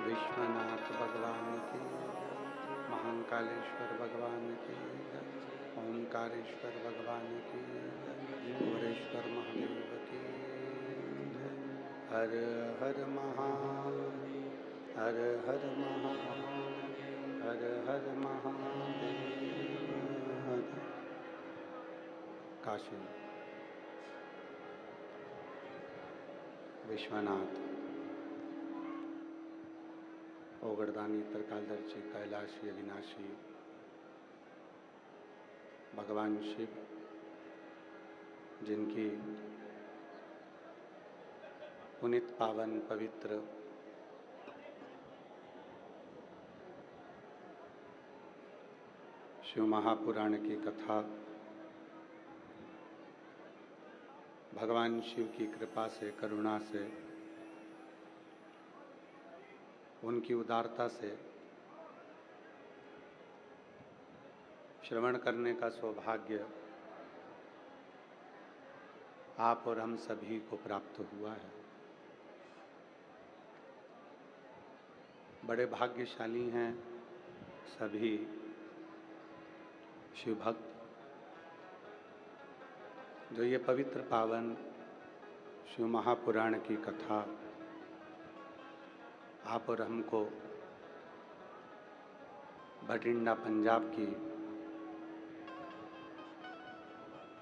विश्वनाथ भगवान की, महाकालेश्वर भगवान की, ओंकारेश्वर भगवान की, कुबेरेश्वर महादेव की। हर हर महादेव, हर हर महादेव, हर हर महादेव। काशी विश्वनाथ ओगड़दानी त्रिकालदर्शी कैलाशी अविनाशी भगवान शिव, जिनकी पुनित पावन पवित्र शिव महापुराण की कथा भगवान शिव की कृपा से, करुणा से, उनकी उदारता से श्रवण करने का सौभाग्य आप और हम सभी को प्राप्त हुआ है। बड़े भाग्यशाली हैं सभी शिव भक्त जो ये पवित्र पावन शिव महापुराण की कथा आप और हमको भटिंडा पंजाब की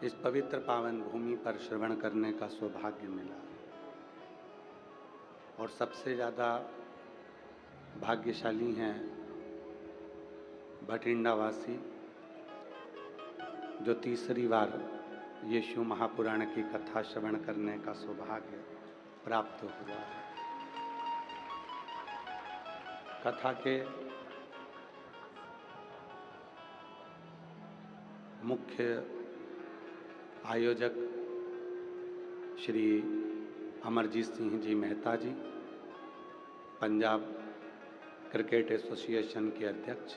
इस पवित्र पावन भूमि पर श्रवण करने का सौभाग्य मिला। और सबसे ज़्यादा भाग्यशाली हैं भटिंडा वासी जो तीसरी बार ये शिव महापुराण की कथा श्रवण करने का सौभाग्य प्राप्त हुआ है। कथा के मुख्य आयोजक श्री अमरजीत सिंह जी मेहता जी, पंजाब क्रिकेट एसोसिएशन के अध्यक्ष,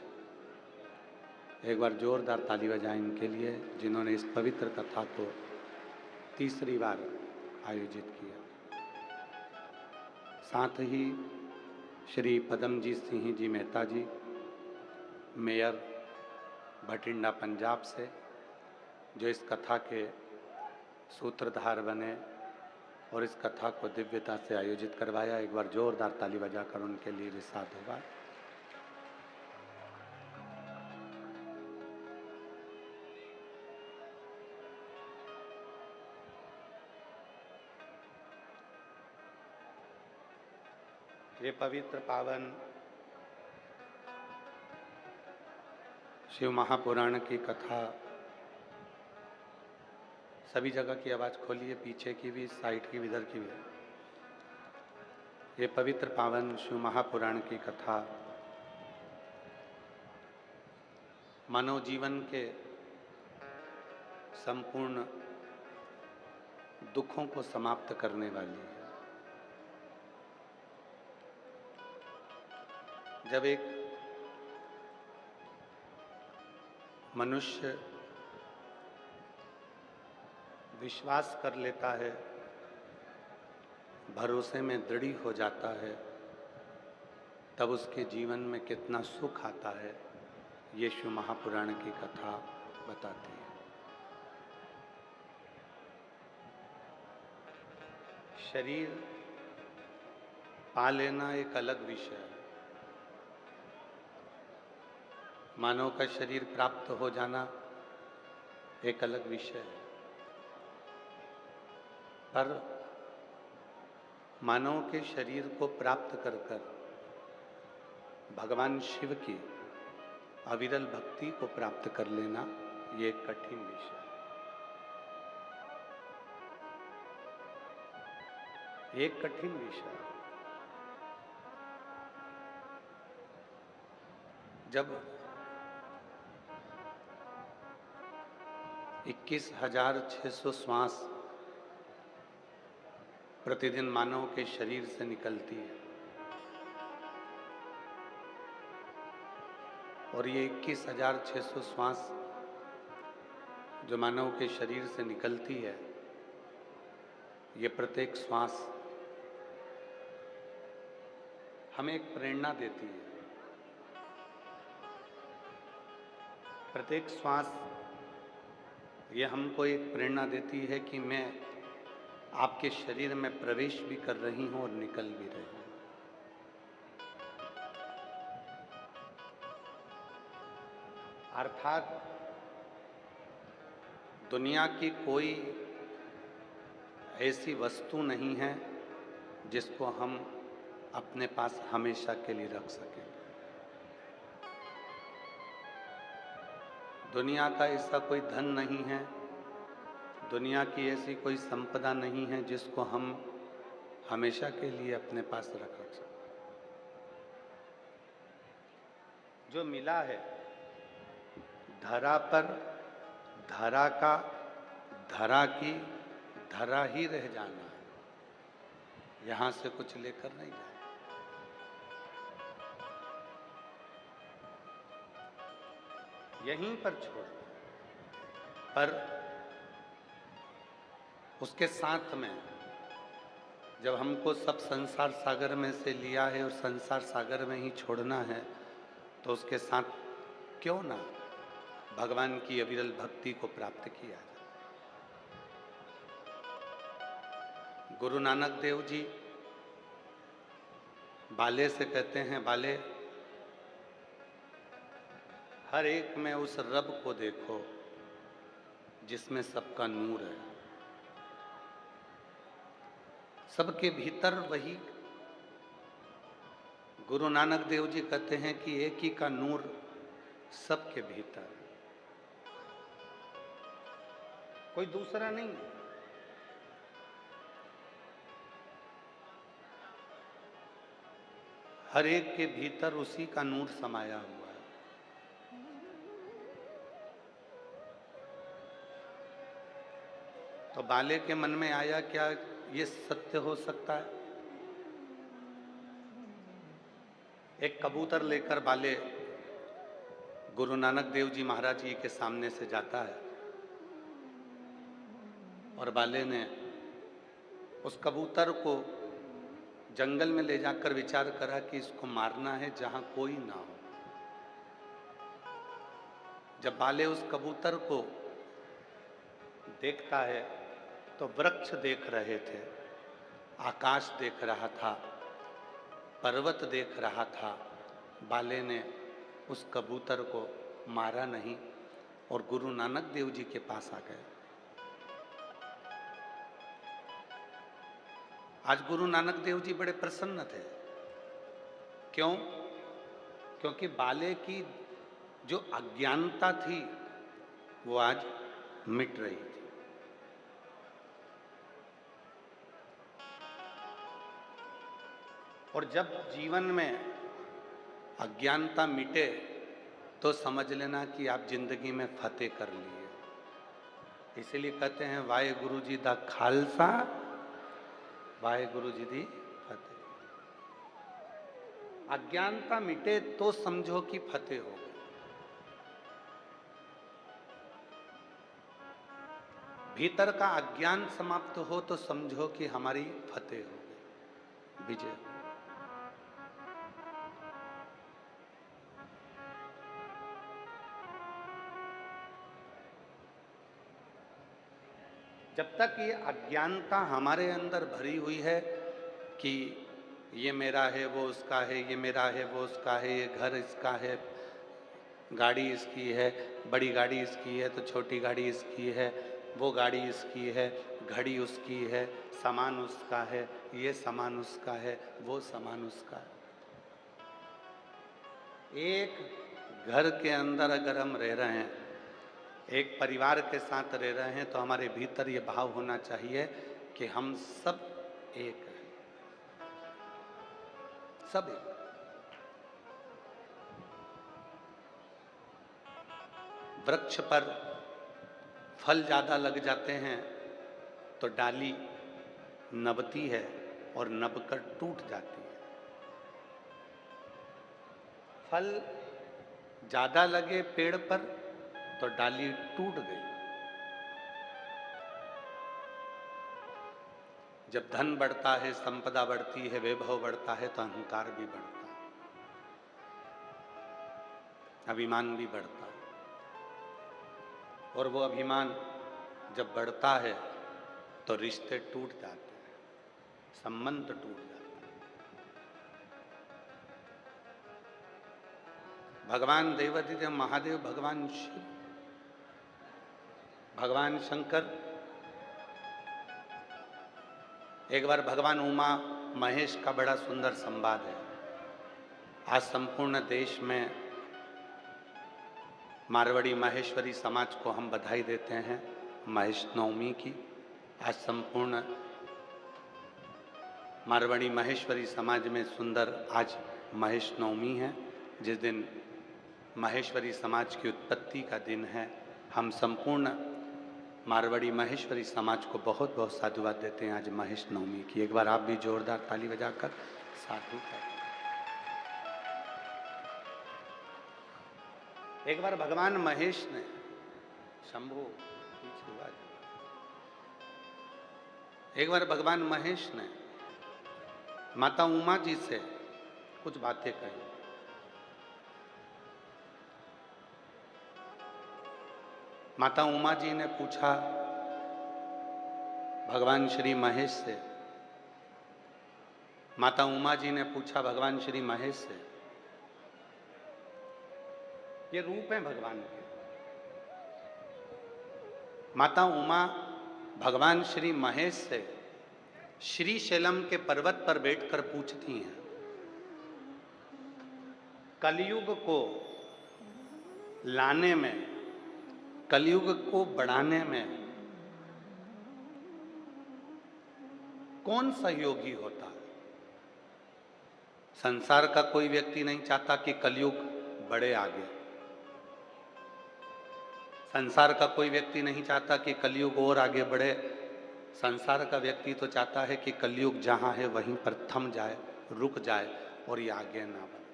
एक बार जोरदार ताली बजाएं इनके लिए जिन्होंने इस पवित्र कथा को तीसरी बार आयोजित किया। साथ ही श्री पदमजीत सिंह जी मेहता जी, मेयर भटिंडा पंजाब से, जो इस कथा के सूत्रधार बने और इस कथा को दिव्यता से आयोजित करवाया। एक बार जोरदार ताली बजाकर उनके लिए भी साधुवाद। ये पवित्र पावन शिव महापुराण की कथा, सभी जगह की आवाज़ खोलिए, पीछे की भी, साइड की भी, इधर की भी। ये पवित्र पावन शिव महापुराण की कथा मानव जीवन के संपूर्ण दुखों को समाप्त करने वाली है। जब एक मनुष्य विश्वास कर लेता है, भरोसे में दृढ़ हो जाता है, तब उसके जीवन में कितना सुख आता है, ये शिव महापुराण की कथा बताती है। शरीर पा लेना एक अलग विषय है, मानव का शरीर प्राप्त हो जाना एक अलग विषय है। पर मानव के शरीर को प्राप्त कर कर भगवान शिव की अविरल भक्ति को प्राप्त कर लेना, ये एक कठिन विषय है, एक कठिन विषय है। जब 21,600 श्वास प्रतिदिन मानव के शरीर से निकलती है और ये 21,600 श्वास जो मानव के शरीर से निकलती है, ये प्रत्येक श्वास हमें एक प्रेरणा देती है। प्रत्येक श्वास ये हमको एक प्रेरणा देती है कि मैं आपके शरीर में प्रवेश भी कर रही हूं और निकल भी रही हूं। अर्थात दुनिया की कोई ऐसी वस्तु नहीं है जिसको हम अपने पास हमेशा के लिए रख सकें। दुनिया का ऐसा कोई धन नहीं है, दुनिया की ऐसी कोई संपदा नहीं है जिसको हम हमेशा के लिए अपने पास रख सकें। जो मिला है धरा पर, धरा का धरा की धरा ही रह जाना है, यहां से कुछ लेकर नहीं जाना। यहीं पर छोड़, पर उसके साथ में जब हमको सब संसार सागर में से लिया है और संसार सागर में ही छोड़ना है, तो उसके साथ क्यों ना भगवान की अविरल भक्ति को प्राप्त किया जाए। गुरु नानक देव जी बाले से कहते हैं, बाले हर एक में उस रब को देखो जिसमें सबका नूर है। सबके भीतर वही गुरु नानक देव जी कहते हैं कि एक ही का नूर सबके भीतर, कोई दूसरा नहीं है। हर एक के भीतर उसी का नूर समाया हुआ है। तो बाले के मन में आया, क्या ये सत्य हो सकता है? एक कबूतर लेकर बाले गुरु नानक देव जी महाराज जी के सामने से जाता है और बाले ने उस कबूतर को जंगल में ले जाकर विचार करा कि इसको मारना है जहां कोई ना हो। जब बाले उस कबूतर को देखता है तो वृक्ष देख रहे थे, आकाश देख रहा था, पर्वत देख रहा था। बाले ने उस कबूतर को मारा नहीं और गुरु नानक देव जी के पास आ गए। आज गुरु नानक देव जी बड़े प्रसन्न थे। क्यों? क्योंकि बाले की जो अज्ञानता थी वो आज मिट रही थी। और जब जीवन में अज्ञानता मिटे तो समझ लेना कि आप जिंदगी में फतेह कर लिए। इसीलिए कहते हैं वाहे गुरु जी दा खालसा, वाहे गुरु जी दी फतेह। अज्ञानता मिटे तो समझो कि फतेह हो गई। भीतर का अज्ञान समाप्त हो तो समझो कि हमारी फतेह हो गई, विजय। जब तक ये अज्ञानता हमारे अंदर भरी हुई है कि ये मेरा है, वो उसका है, ये मेरा है, वो उसका है, ये घर इसका है, गाड़ी इसकी है, बड़ी गाड़ी इसकी है तो छोटी गाड़ी इसकी है, वो गाड़ी इसकी है, घड़ी उसकी है, सामान उसका है, ये सामान उसका है, वो सामान उसका है। एक घर के अंदर अगर हम रह रहे हैं, एक परिवार के साथ रह रहे हैं, तो हमारे भीतर ये भाव होना चाहिए कि हम सब एक हैं, सब एक। वृक्ष पर फल ज्यादा लग जाते हैं तो डाली नबती है और नबकर टूट जाती है। फल ज्यादा लगे पेड़ पर तो डाली टूट गई। जब धन बढ़ता है, संपदा बढ़ती है, वैभव बढ़ता है तो अहंकार भी बढ़ता है, अभिमान भी बढ़ता है। और वो अभिमान जब बढ़ता है तो रिश्ते टूट जाते हैं, संबंध टूट जाते हैं। भगवान देवाधिदेव महादेव, भगवान शिव, भगवान शंकर, एक बार भगवान उमा महेश का बड़ा सुंदर संवाद है। आज संपूर्ण देश में मारवाड़ी माहेश्वरी समाज को हम बधाई देते हैं महेश नवमी की। आज संपूर्ण मारवाड़ी माहेश्वरी समाज में सुंदर आज महेश नवमी है, जिस दिन माहेश्वरी समाज की उत्पत्ति का दिन है। हम संपूर्ण मारवाड़ी माहेश्वरी समाज को बहुत बहुत साधुवाद देते हैं आज महेश नवमी की। एक बार आप भी जोरदार ताली बजाकर साधु करें। एक बार भगवान महेश ने, शंभु पीछे हुआ, एक बार भगवान महेश ने माता उमा जी से कुछ बातें कही। माता उमा जी ने पूछा भगवान श्री महेश से, माता उमा जी ने पूछा भगवान श्री महेश से, ये रूप है भगवान के। माता उमा भगवान श्री महेश से श्री शैलम के पर्वत पर बैठकर पूछती हैं, कलयुग को लाने में, कलयुग को बढ़ाने में कौन सहयोगी होता है? संसार का कोई व्यक्ति नहीं चाहता कि कलयुग बढ़े आगे। संसार का कोई व्यक्ति नहीं चाहता कि कलयुग और आगे बढ़े। संसार का व्यक्ति तो चाहता है कि कलयुग जहां है वहीं पर थम जाए, रुक जाए और ये आगे ना बढ़े,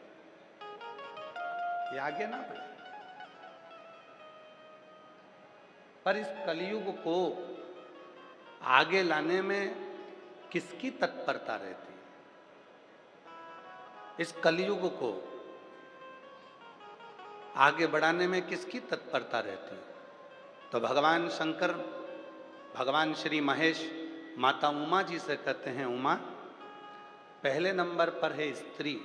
ये आगे ना बढ़े। पर इस कलयुग को आगे लाने में किसकी तत्परता रहती है? इस कलयुग को आगे बढ़ाने में किसकी तत्परता रहती है? तो भगवान शंकर, भगवान श्री महेश माता उमा जी से कहते हैं, उमा, पहले नंबर पर है स्त्री,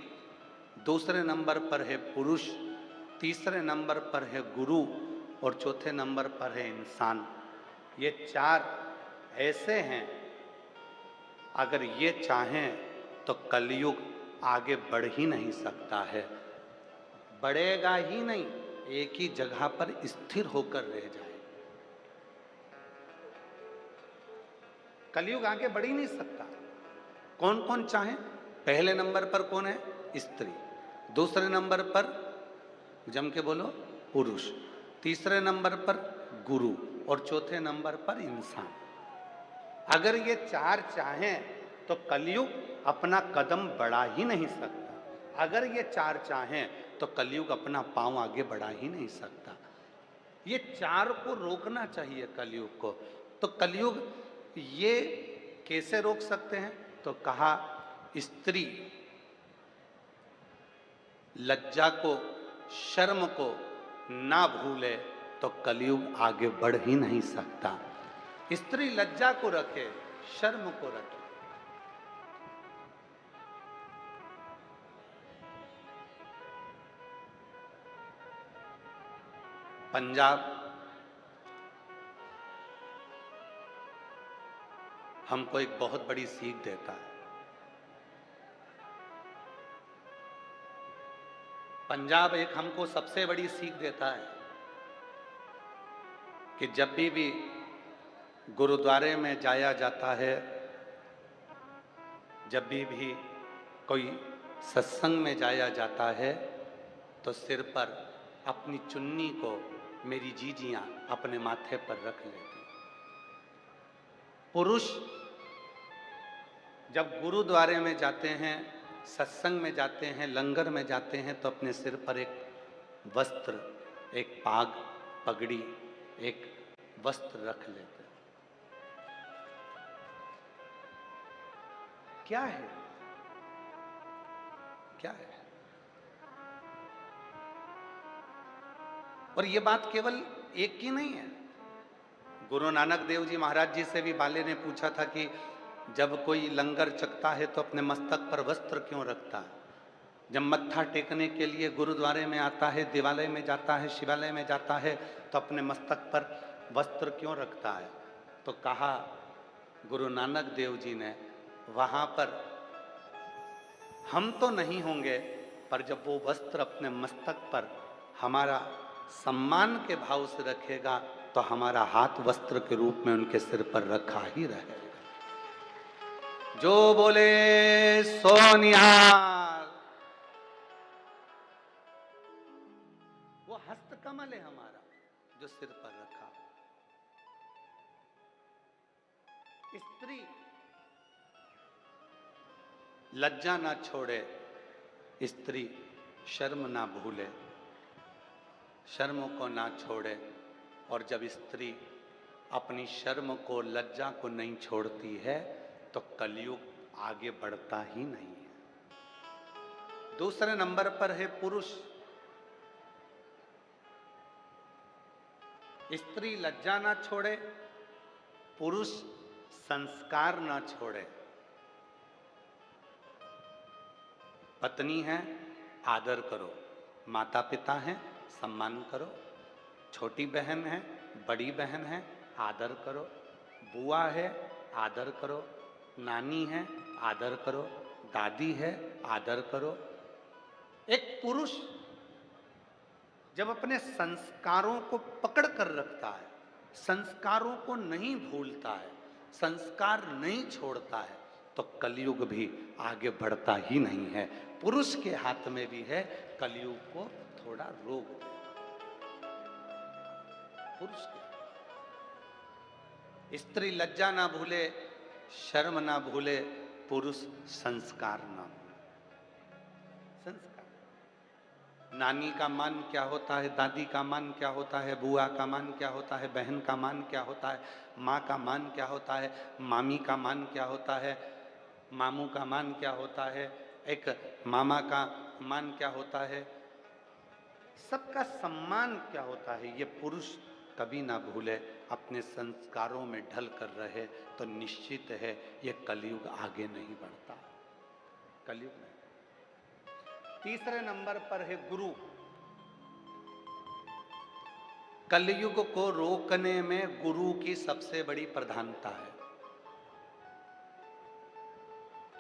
दूसरे नंबर पर है पुरुष, तीसरे नंबर पर है गुरु और चौथे नंबर पर है इंसान। ये चार ऐसे हैं, अगर ये चाहें तो कलयुग आगे बढ़ ही नहीं सकता है, बढ़ेगा ही नहीं, एक ही जगह पर स्थिर होकर रह जाए। कलयुग आगे बढ़ ही नहीं सकता। कौन कौन चाहे? पहले नंबर पर कौन है? स्त्री। दूसरे नंबर पर, जम के बोलो, पुरुष। तीसरे नंबर पर गुरु और चौथे नंबर पर इंसान। अगर ये चार चाहें तो कलयुग अपना कदम बढ़ा ही नहीं सकता। अगर ये चार चाहें तो कलयुग अपना पांव आगे बढ़ा ही नहीं सकता। ये चार को रोकना चाहिए कलयुग को। तो कलयुग ये कैसे रोक सकते हैं? तो कहा, स्त्री लज्जा को, शर्म को ना भूले तो कलयुग आगे बढ़ ही नहीं सकता। स्त्री लज्जा को रखे, शर्म को रखे। पंजाब हमको एक बहुत बड़ी सीख देता है। पंजाब एक हमको सबसे बड़ी सीख देता है कि जब भी गुरुद्वारे में जाया जाता है, जब भी कोई सत्संग में जाया जाता है, तो सिर पर अपनी चुन्नी को मेरी जीजियां अपने माथे पर रख लेती। पुरुष जब गुरुद्वारे में जाते हैं, सत्संग में जाते हैं, लंगर में जाते हैं, तो अपने सिर पर एक वस्त्र, एक पाग, पगड़ी, एक वस्त्र रख लेते हैं। क्या है, क्या है। और ये बात केवल एक की नहीं है। गुरु नानक देव जी महाराज जी से भी बाले ने पूछा था कि जब कोई लंगर चखता है तो अपने मस्तक पर वस्त्र क्यों रखता है? जब मत्था टेकने के लिए गुरुद्वारे में आता है, देवालय में जाता है, शिवालय में जाता है, तो अपने मस्तक पर वस्त्र क्यों रखता है? तो कहा गुरु नानक देव जी ने, वहां पर हम तो नहीं होंगे, पर जब वो वस्त्र अपने मस्तक पर हमारा सम्मान के भाव से रखेगा तो हमारा हाथ वस्त्र के रूप में उनके सिर पर रखा ही रहेगा। जो बोले सो निहाल। वो हस्तकमल है हमारा जो सिर पर रखा। स्त्री लज्जा ना छोड़े, स्त्री शर्म ना भूले, शर्म को ना छोड़े। और जब स्त्री अपनी शर्म को, लज्जा को नहीं छोड़ती है तो कलयुग आगे बढ़ता ही नहीं है। दूसरे नंबर पर है पुरुष। स्त्री लज्जा ना छोड़े, पुरुष संस्कार ना छोड़े। पत्नी है, आदर करो। माता पिता हैं, सम्मान करो। छोटी बहन है, बड़ी बहन है, आदर करो। बुआ है, आदर करो। नानी है, आदर करो। दादी है, आदर करो। एक पुरुष जब अपने संस्कारों को पकड़ कर रखता है, संस्कारों को नहीं भूलता है, संस्कार नहीं छोड़ता है, तो कलयुग भी आगे बढ़ता ही नहीं है। पुरुष के हाथ में भी है कलयुग को थोड़ा रोक दे। पुरुष के, स्त्री लज्जा ना भूले, शर्म ना भूले, पुरुष संस्कार ना भूले। संस्कार, नानी का मान क्या होता है, दादी का मान क्या होता है, बुआ का मान क्या होता है, बहन का मान क्या होता है, माँ का मान क्या होता है, मामी का मान क्या होता है, मामू का मान क्या होता है, एक मामा का मान क्या होता है, सबका सम्मान क्या होता है, ये पुरुष कभी ना भूले, अपने संस्कारों में ढल कर रहे तो निश्चित है ये कलयुग आगे नहीं बढ़ता। कलयुग नहीं। तीसरे नंबर पर है गुरु। कलयुग को रोकने में गुरु की सबसे बड़ी प्रधानता है।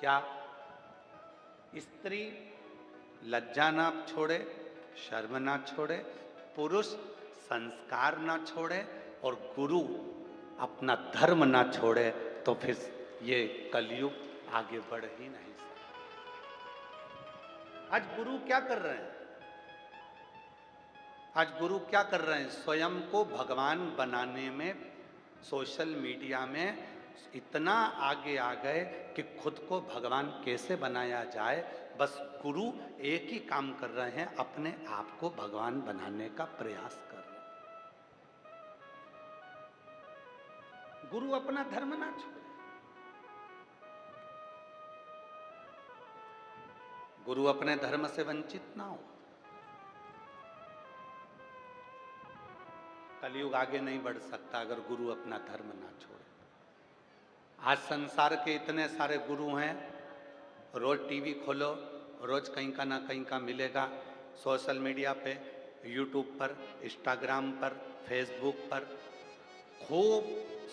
क्या? स्त्री लज्जा ना छोड़े, शर्म ना छोड़े, पुरुष संस्कार ना छोड़े और गुरु अपना धर्म ना छोड़े, तो फिर ये कलयुग आगे बढ़ ही नहीं सकता। आज गुरु क्या कर रहे हैं? आज गुरु क्या कर रहे हैं? स्वयं को भगवान बनाने में सोशल मीडिया में इतना आगे आ गए कि खुद को भगवान कैसे बनाया जाए, बस गुरु एक ही काम कर रहे हैं, अपने आप को भगवान बनाने का प्रयास कर रहे हैं। गुरु अपना धर्म ना छोड़े। गुरु अपने धर्म से वंचित ना हो। कलयुग आगे नहीं बढ़ सकता अगर गुरु अपना धर्म ना छोड़े। आज संसार के इतने सारे गुरु हैं, रोज टीवी खोलो, रोज कहीं का ना कहीं का मिलेगा। सोशल मीडिया पे, यूट्यूब पर, इंस्टाग्राम पर, फेसबुक पर, खूब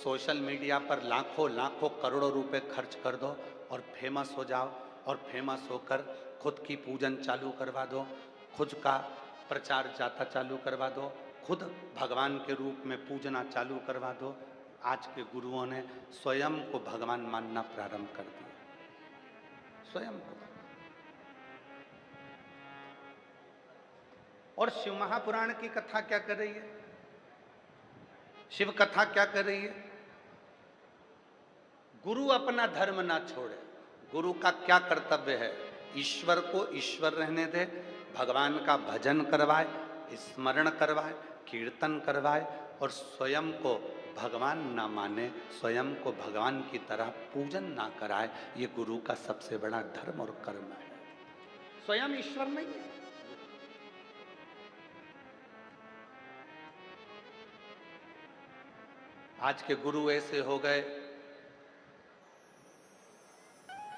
सोशल मीडिया पर लाखों लाखों करोड़ों रुपए खर्च कर दो और फेमस हो जाओ, और फेमस होकर खुद की पूजन चालू करवा दो, खुद का प्रचार जाता चालू करवा दो, खुद भगवान के रूप में पूजना चालू करवा दो। आज के गुरुओं ने स्वयं को भगवान मानना प्रारंभ कर दिया, स्वयं को। और शिव महापुराण की कथा क्या कर रही है? शिव कथा क्या कर रही है? गुरु अपना धर्म ना छोड़े। गुरु का क्या कर्तव्य है? ईश्वर को ईश्वर रहने दे, भगवान का भजन करवाए, स्मरण करवाए, कीर्तन करवाए और स्वयं को भगवान ना माने, स्वयं को भगवान की तरह पूजन ना कराए, ये गुरु का सबसे बड़ा धर्म और कर्म है। स्वयं ईश्वर नहीं है। आज के गुरु ऐसे हो गए,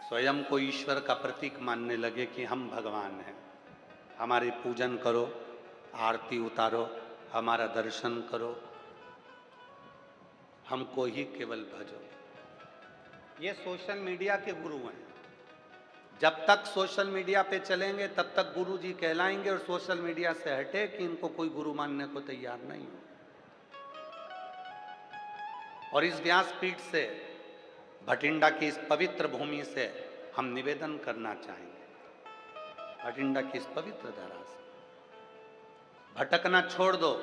स्वयं को ईश्वर का प्रतीक मानने लगे कि हम भगवान हैं, हमारी पूजन करो, आरती उतारो, हमारा दर्शन करो, हमको ही केवल भजो। ये सोशल मीडिया के गुरु हैं। जब तक सोशल मीडिया पे चलेंगे तब तक गुरु जी कहलाएंगे, और सोशल मीडिया से हटे कि इनको कोई गुरु मानने को तैयार नहीं हो। और इस व्यासपीठ से, भटिंडा की इस पवित्र भूमि से हम निवेदन करना चाहेंगे, भटिंडा की इस पवित्र धरा से भटकना छोड़ दो।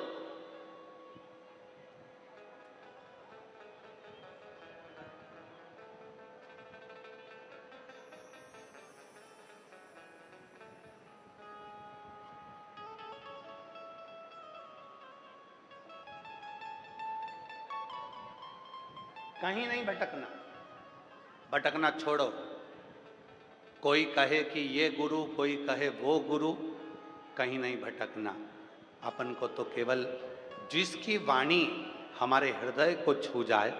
कहीं नहीं भटकना, भटकना छोड़ो। कोई कहे कि ये गुरु, कोई कहे वो गुरु, कहीं नहीं भटकना। अपन को तो केवल जिसकी वाणी हमारे हृदय को छू जाए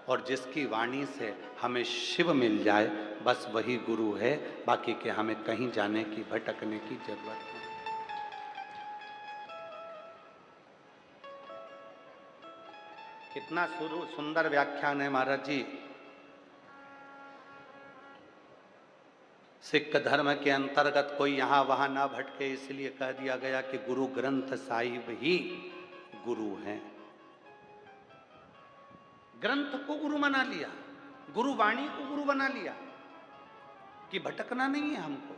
और जिसकी वाणी से हमें शिव मिल जाए, बस वही गुरु है। बाकी के हमें कहीं जाने की, भटकने की जरूरत नहीं। कितना सुंदर व्याख्यान है महाराज जी। सिख धर्म के अंतर्गत कोई यहाँ वहाँ ना भटके, इसलिए कह दिया गया कि गुरु ग्रंथ साहिब ही गुरु हैं। ग्रंथ को गुरु बना लिया, गुरु वाणी को गुरु बना लिया कि भटकना नहीं है हमको,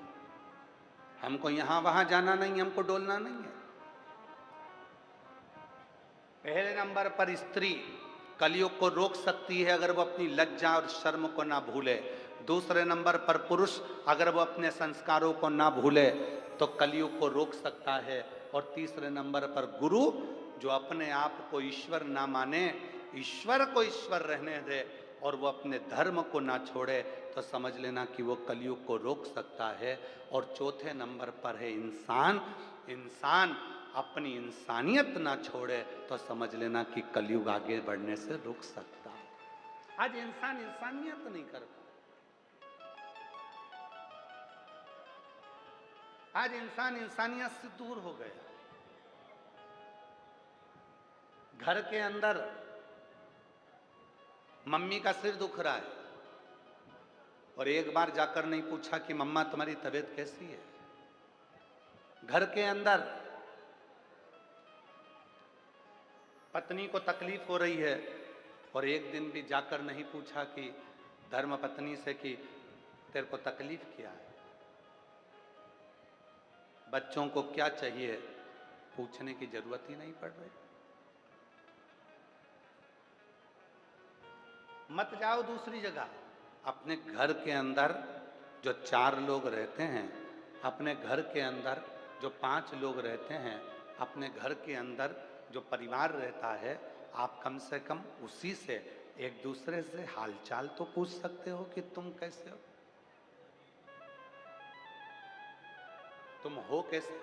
हमको यहाँ वहाँ जाना नहीं, हमको डोलना नहीं है। पहले नंबर पर स्त्री कलयुग को रोक सकती है अगर वो अपनी लज्जा और शर्म को ना भूले। दूसरे नंबर पर पुरुष अगर वो अपने संस्कारों को ना भूले तो कलयुग को रोक सकता है। और तीसरे नंबर पर गुरु जो अपने आप को ईश्वर ना माने, ईश्वर को ईश्वर रहने दे और वो अपने धर्म को ना छोड़े, तो समझ लेना कि वो कलयुग को रोक सकता है। और चौथे नंबर पर है इंसान। इंसान अपनी इंसानियत ना छोड़े तो समझ लेना कि कलयुग आगे बढ़ने से रुक सकता है। आज इंसान इंसानियत नहीं कर पा, आज इंसान इंसानियत से दूर हो गया। घर के अंदर मम्मी का सिर दुख रहा है और एक बार जाकर नहीं पूछा कि मम्मा तुम्हारी तबीयत कैसी है। घर के अंदर पत्नी को तकलीफ हो रही है और एक दिन भी जाकर नहीं पूछा कि धर्म पत्नी से कि तेरे को तकलीफ क्या है, बच्चों को क्या चाहिए, पूछने की जरूरत ही नहीं पड़ रही। मत जाओ दूसरी जगह, अपने घर के अंदर जो 4 लोग रहते हैं, अपने घर के अंदर जो 5 लोग रहते हैं, अपने घर के अंदर जो परिवार रहता है, आप कम से कम उसी से एक दूसरे से हालचाल तो पूछ सकते हो कि तुम कैसे हो, तुम हो कैसे।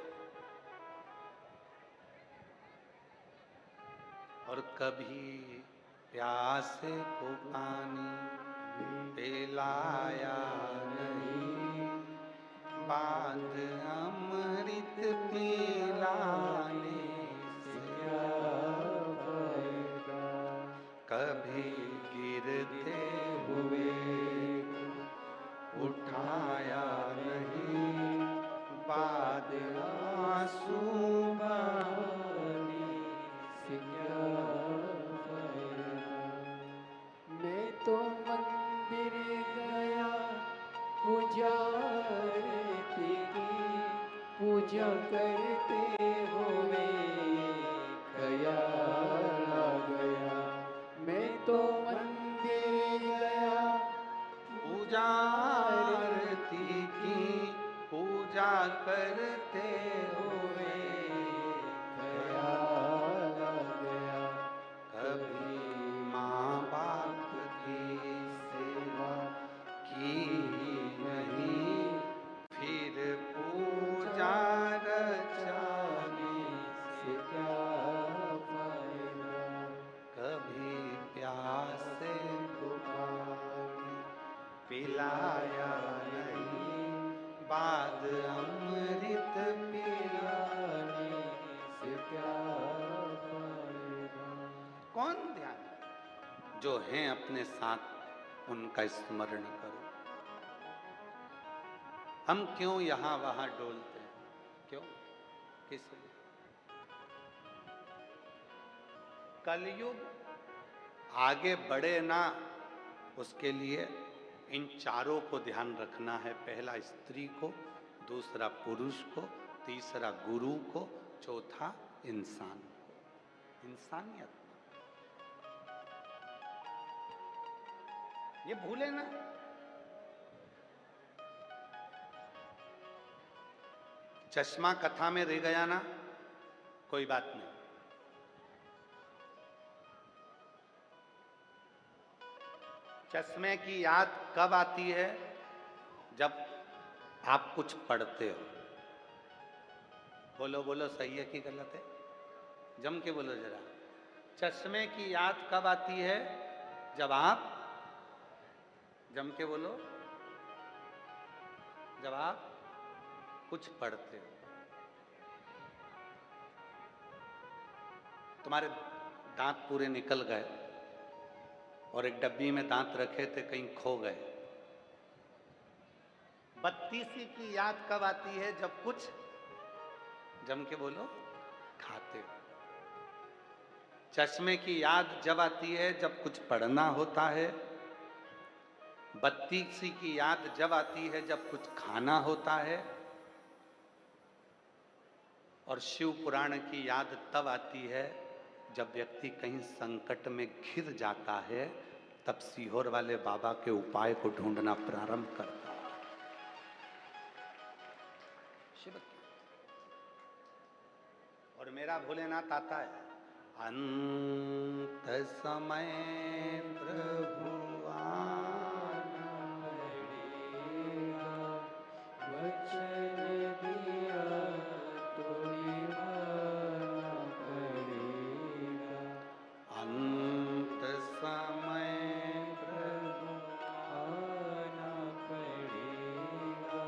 और कभी प्यासे को पानी पिलाया नहीं, बात अमृत पिलाने से क्या फायदा। कभी गिरते हुए उठाया नहीं, बाद आंसू बहाने से क्या फायदा। मैं तो मंदिर गया पुजारती की पूजा करते हुए ख्याल आ गया। मैं तो मंदिर गया पूजारती की पूजा करते हुए ख्याल आ गया। कभी हैं अपने साथ उनका स्मरण करो। हम क्यों यहाँ वहाँ डोलते हैं? क्यों? किस लिए? कलयुग आगे बढ़े ना, उसके लिए इन चारों को ध्यान रखना है। पहला स्त्री को, दूसरा पुरुष को, तीसरा गुरु को, चौथा इंसान को। इंसानियत ये भूले ना। चश्मा कथा में रह गया ना, कोई बात नहीं। चश्मे की याद कब आती है? जब आप कुछ पढ़ते हो। बोलो बोलो, सही है कि गलत है? जम के बोलो जरा। चश्मे की याद कब आती है? जब आप, जम के बोलो, जब आप कुछ पढ़ते हो। तुम्हारे दांत पूरे निकल गए और एक डब्बी में दांत रखे थे, कहीं खो गए। बत्तीसी की याद कब आती है? जब कुछ, जम के बोलो, खाते हो। चश्मे की याद जब आती है जब कुछ पढ़ना होता है। बत्तीसी की याद जब आती है जब कुछ खाना होता है। और शिव पुराण की याद तब आती है जब व्यक्ति कहीं संकट में घिर जाता है, तब सीहोर वाले बाबा के उपाय को ढूंढना प्रारंभ करता है। शिव और मेरा भोलेनाथ आता है। अंत समय प्रभु आना पड़ेगा, वचन दिया तो निभाना पड़ेगा। अंत समय प्रभु आना पड़ेगा,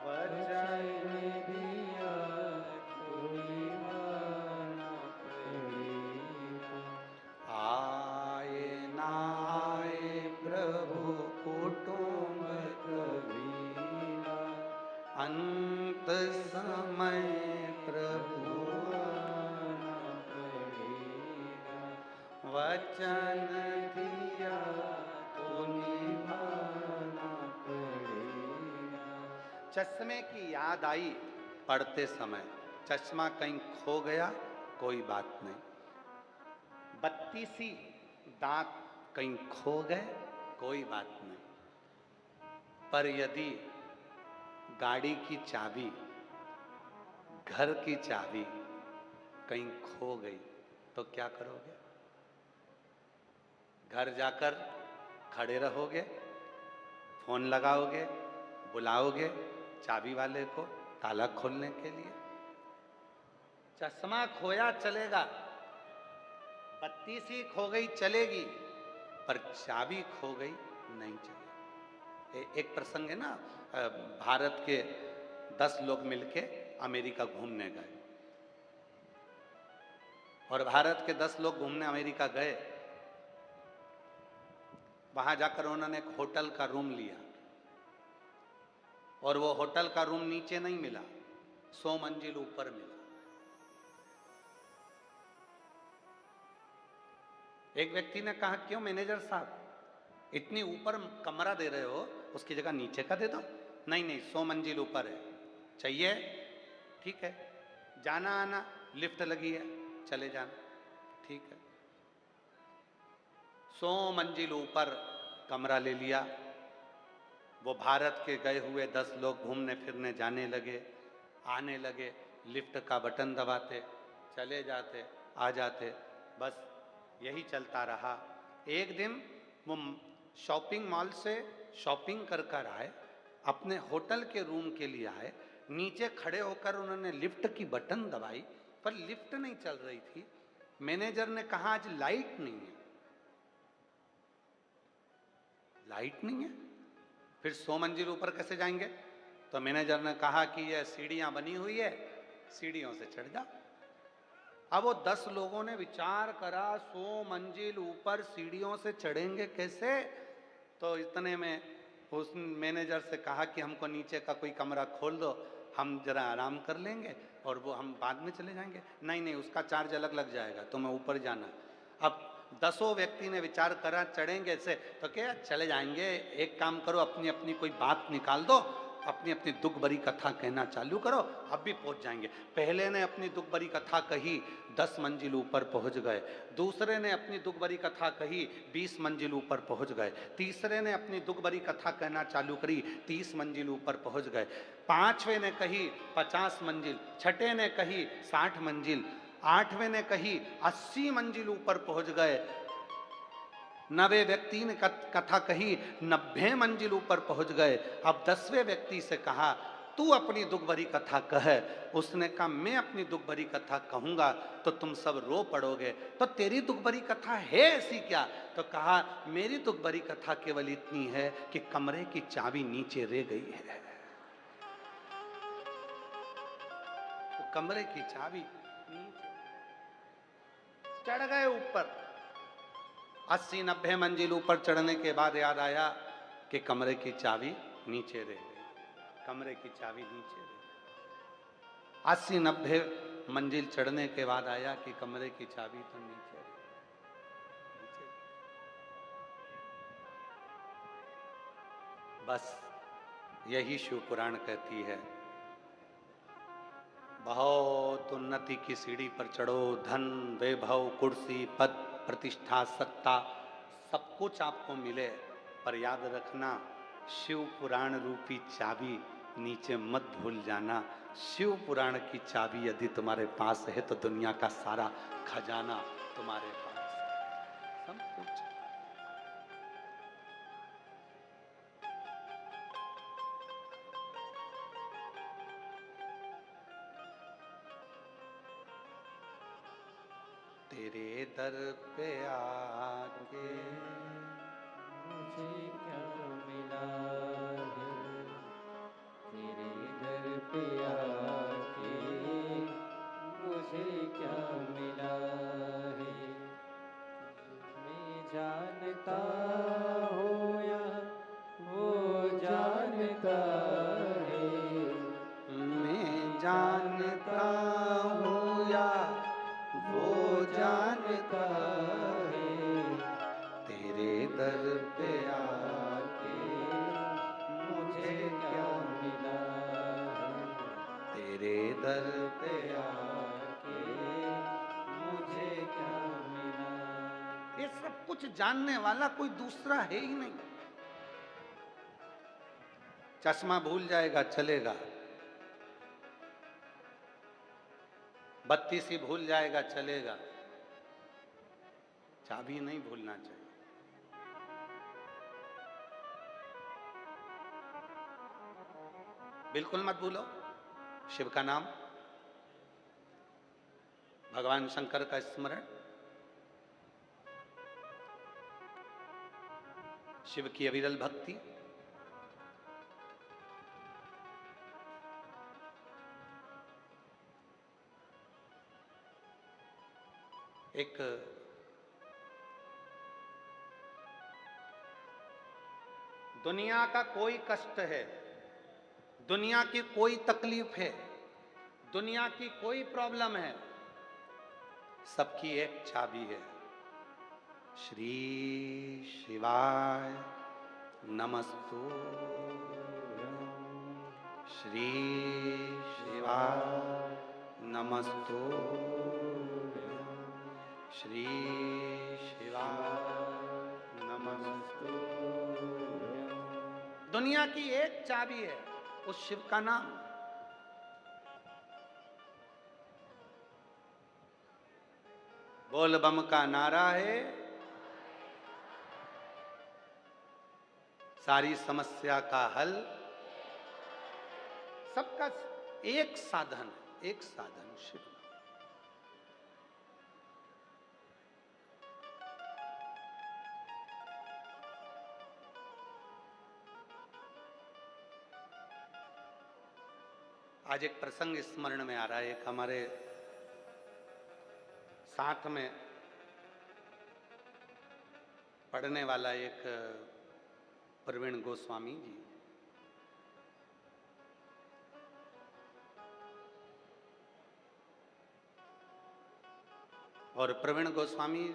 वचन वचन दिया तो निभाना पड़ेगा। आए नाए प्रभु कुटुंब कबीरा, अंत समय प्रभु आना पड़ेगा, वचन दिया तो निभाना पड़ेगा। चश्मे की याद आई पढ़ते समय। चश्मा कहीं खो गया, कोई बात नहीं। बत्तीसी दांत कहीं खो गए, कोई बात नहीं। पर यदि गाड़ी की चाबी, घर की चाबी कहीं खो गई तो क्या करोगे? घर जाकर खड़े रहोगे, फोन लगाओगे, बुलाओगे चाबी वाले को ताला खोलने के लिए? चश्मा खोया चलेगा, बत्तीसी खो गई चलेगी, पर चाबी खो गई नहीं चलेगी। एक प्रसंग है ना, भारत के 10 लोग मिलके अमेरिका घूमने गए और भारत के 10 लोग घूमने अमेरिका गए। वहां जाकर उन्होंने एक होटल का रूम लिया और वो होटल का रूम नीचे नहीं मिला, 100 मंजिल ऊपर मिला। एक व्यक्ति ने कहा, क्यों मैनेजर साहब, इतनी ऊपर कमरा दे रहे हो, उसकी जगह नीचे का दे दो। नहीं नहीं, 100 मंजिल ऊपर है, चाहिए? ठीक है, जाना आना, लिफ्ट लगी है, चले जाना, ठीक है। 100 मंजिल ऊपर कमरा ले लिया। वो भारत के गए हुए 10 लोग घूमने फिरने जाने लगे, आने लगे, लिफ्ट का बटन दबाते, चले जाते, आ जाते, बस यही चलता रहा। एक दिन वो शॉपिंग मॉल से शॉपिंग कर कर आए, अपने होटल के रूम के लिए आए। नीचे खड़े होकर उन्होंने लिफ्ट की बटन दबाई, पर लिफ्ट नहीं चल रही थी। मैनेजर ने कहा, आज लाइट नहीं है। लाइट नहीं है, फिर 100 मंजिल ऊपर कैसे जाएंगे? तो मैनेजर ने कहा कि यह सीढ़ियां बनी हुई है, सीढ़ियों से चढ़ जाओ। अब वो 10 लोगों ने विचार करा 100 मंजिल ऊपर सीढ़ियों से चढ़ेंगे कैसे। तो इतने में उस मैनेजर से कहा कि हमको नीचे का कोई कमरा खोल दो, हम जरा आराम कर लेंगे और वो हम बाद में चले जाएंगे। नहीं नहीं, उसका चार्ज अलग लग जाएगा, तुम्हें ऊपर जाना। अब 10 व्यक्ति ने विचार करा चढ़ेंगे ऐसे, तो क्या चले जाएंगे। एक काम करो, अपनी अपनी कोई बात निकाल दो, अपनी अपनी दुख भरी कथा कहना चालू करो, अब भी पहुंच जाएंगे। पहले ने अपनी दुख भरी कथा कही, 10 मंजिल ऊपर पहुंच गए। दूसरे ने अपनी दुख भरी कथा कही, 20 मंजिल ऊपर पहुंच गए। तीसरे ने अपनी दुख भरी कथा कहना चालू करी, 30 मंजिल ऊपर पहुंच गए। पांचवें ने कही 50 मंजिल, छठे ने कही 60 मंजिल, आठवें ने कही 80 मंजिल ऊपर पहुंच गए। 90 व्यक्ति ने कथा कही, 90 मंजिल ऊपर पहुंच गए। अब 10वें व्यक्ति से कहा तू अपनी दुख भरी कथा कह। उसने कहा मैं अपनी दुख भरी कथा कहूंगा तो तुम सब रो पड़ोगे, तो तेरी दुख भरी कथा है ऐसी क्या। तो कहा मेरी दुख भरी कथा केवल इतनी है कि कमरे की चाबी नीचे रह गई है। तो कमरे की चाबी नीचे, चढ़ गए ऊपर। 80-90 मंजिल ऊपर चढ़ने के बाद याद आया कि कमरे की चाबी नीचे रह गई। कमरे की चाबी नीचे रह गई। 80-90 मंजिल चढ़ने के बाद आया कि कमरे की चाबी तो नीचे रह गई। बस यही शिव पुराण कहती है, बहुत उन्नति की सीढ़ी पर चढ़ो, धन वैभव कुर्सी पद प्रतिष्ठा सत्ता सब कुछ आपको मिले, पर याद रखना शिव पुराण रूपी चाबी नीचे मत भूल जाना। शिव पुराण की चाबी यदि तुम्हारे पास है तो दुनिया का सारा खजाना तुम्हारे पास है, सब कुछ। तेरे दर पे आके मुझे क्या मिला है, तेरे दर पे आके मुझे क्या मिला है। मैं जानता हूँ या वो जानता है, मैं जानता हूँ या वो जानता है। तेरे दर पे आके मुझे क्या मिला है, तेरे दर पे आके मुझे क्या मिला। ये सब कुछ जानने वाला कोई दूसरा है ही नहीं। चश्मा भूल जाएगा चलेगा, बत्ती सी भूल जाएगा चलेगा, चाबी नहीं भूलना चाहिए। बिल्कुल मत भूलो शिव का नाम, भगवान शंकर का स्मरण, शिव की अविरल भक्ति। एक दुनिया का कोई कष्ट है, दुनिया की कोई तकलीफ है, दुनिया की कोई प्रॉब्लम है, सबकी एक चाबी है, श्री शिवाय नमस्तु। श्री शिवाय नमस्तु। श्री शिवाय नमस्तु। दुनिया की एक चाबी है, उस शिव का नाम। बोल बम का नारा है, सारी समस्या का हल, सबका एक साधन, एक साधन शिव। आज एक प्रसंग स्मरण में आ रहा है। एक हमारे साथ में पढ़ने वाला एक प्रवीण गोस्वामी जी, और प्रवीण गोस्वामी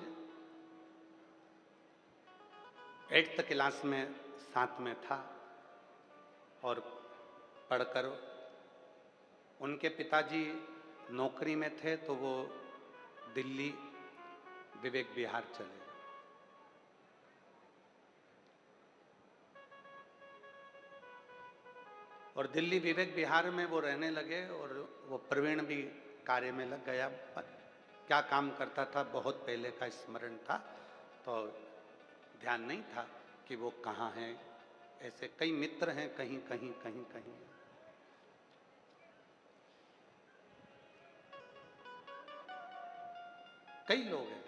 8th क्लास में साथ में था और पढ़कर उनके पिताजी नौकरी में थे तो वो दिल्ली विवेक विहार चले गए। और दिल्ली विवेक विहार में वो रहने लगे और वो प्रवीण भी कार्य में लग गया। क्या काम करता था बहुत पहले का स्मरण था, तो ध्यान नहीं था कि वो कहाँ हैं। ऐसे कई मित्र हैं कहीं कहीं कहीं कहीं। कई लोग हैं।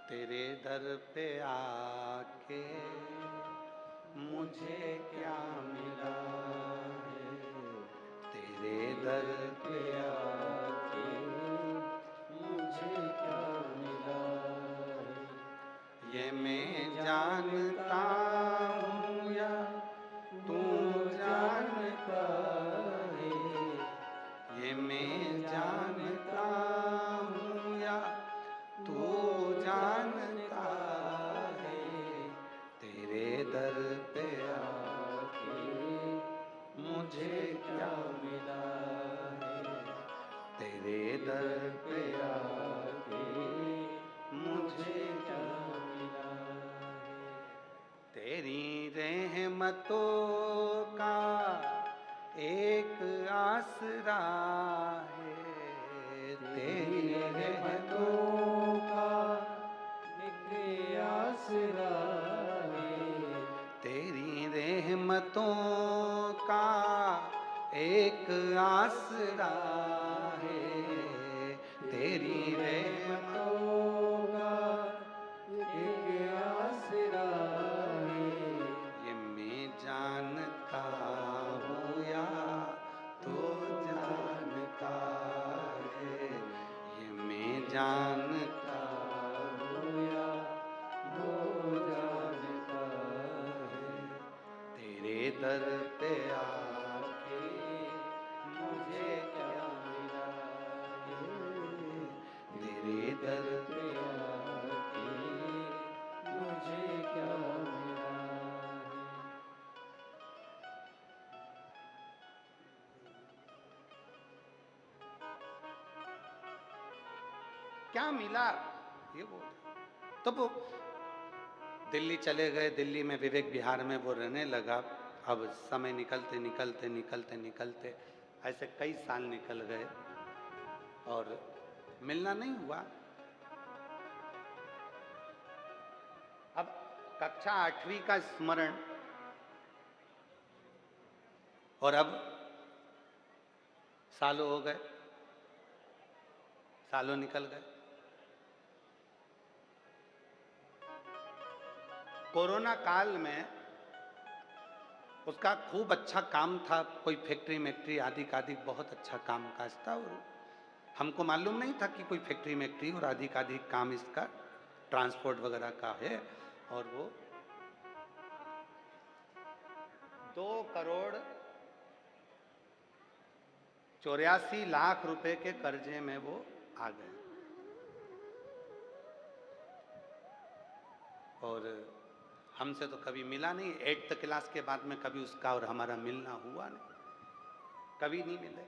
तेरे दर पे आके मुझे क्या मिला है, तेरे दर पे आके मुझे क्या मिला है, ये मैं जानता हूँ या तू जानता है, ये मैं जानता हूँ या तू जानता है, तेरे दर पे आके मुझे क्या मिला है, तेरे दर पे आके मुझे क्या मिला है। तेरी रहमतों का एक आसरा है, तेरी रहमतों का एक आसरा है, तेरी रहमतों का एक आसरा है, तेरी रहमतों का एक आसरा है, ये मैं जानता हूँ या तो जानता है, ये मैं जानता हूँ या वो जानता है, तेरे दर पे आके मुझे क्या मिला है, तेरे दर पे आके मुझे क्या मिला है। क्या मिला ये बोल। तो वो दिल्ली चले गए, दिल्ली में विवेक विहार में वो रहने लगा। अब समय निकलते निकलते निकलते निकलते ऐसे कई साल निकल गए और मिलना नहीं हुआ। अब कक्षा 8वीं का स्मरण और अब सालों हो गए, सालों निकल गए। कोरोना काल में उसका खूब अच्छा काम था, कोई फैक्ट्री मैक्ट्री आदि का आदि बहुत अच्छा काम काज था। और हमको मालूम नहीं था कि कोई फैक्ट्री मैक्ट्री और आदि का आदि काम इसका ट्रांसपोर्ट वगैरह का है। और वो 2,84,00,000 रुपए के कर्जे में वो आ गए। और हमसे तो कभी मिला नहीं, 8th क्लास के बाद में कभी उसका और हमारा मिलना हुआ नहीं, कभी नहीं मिले।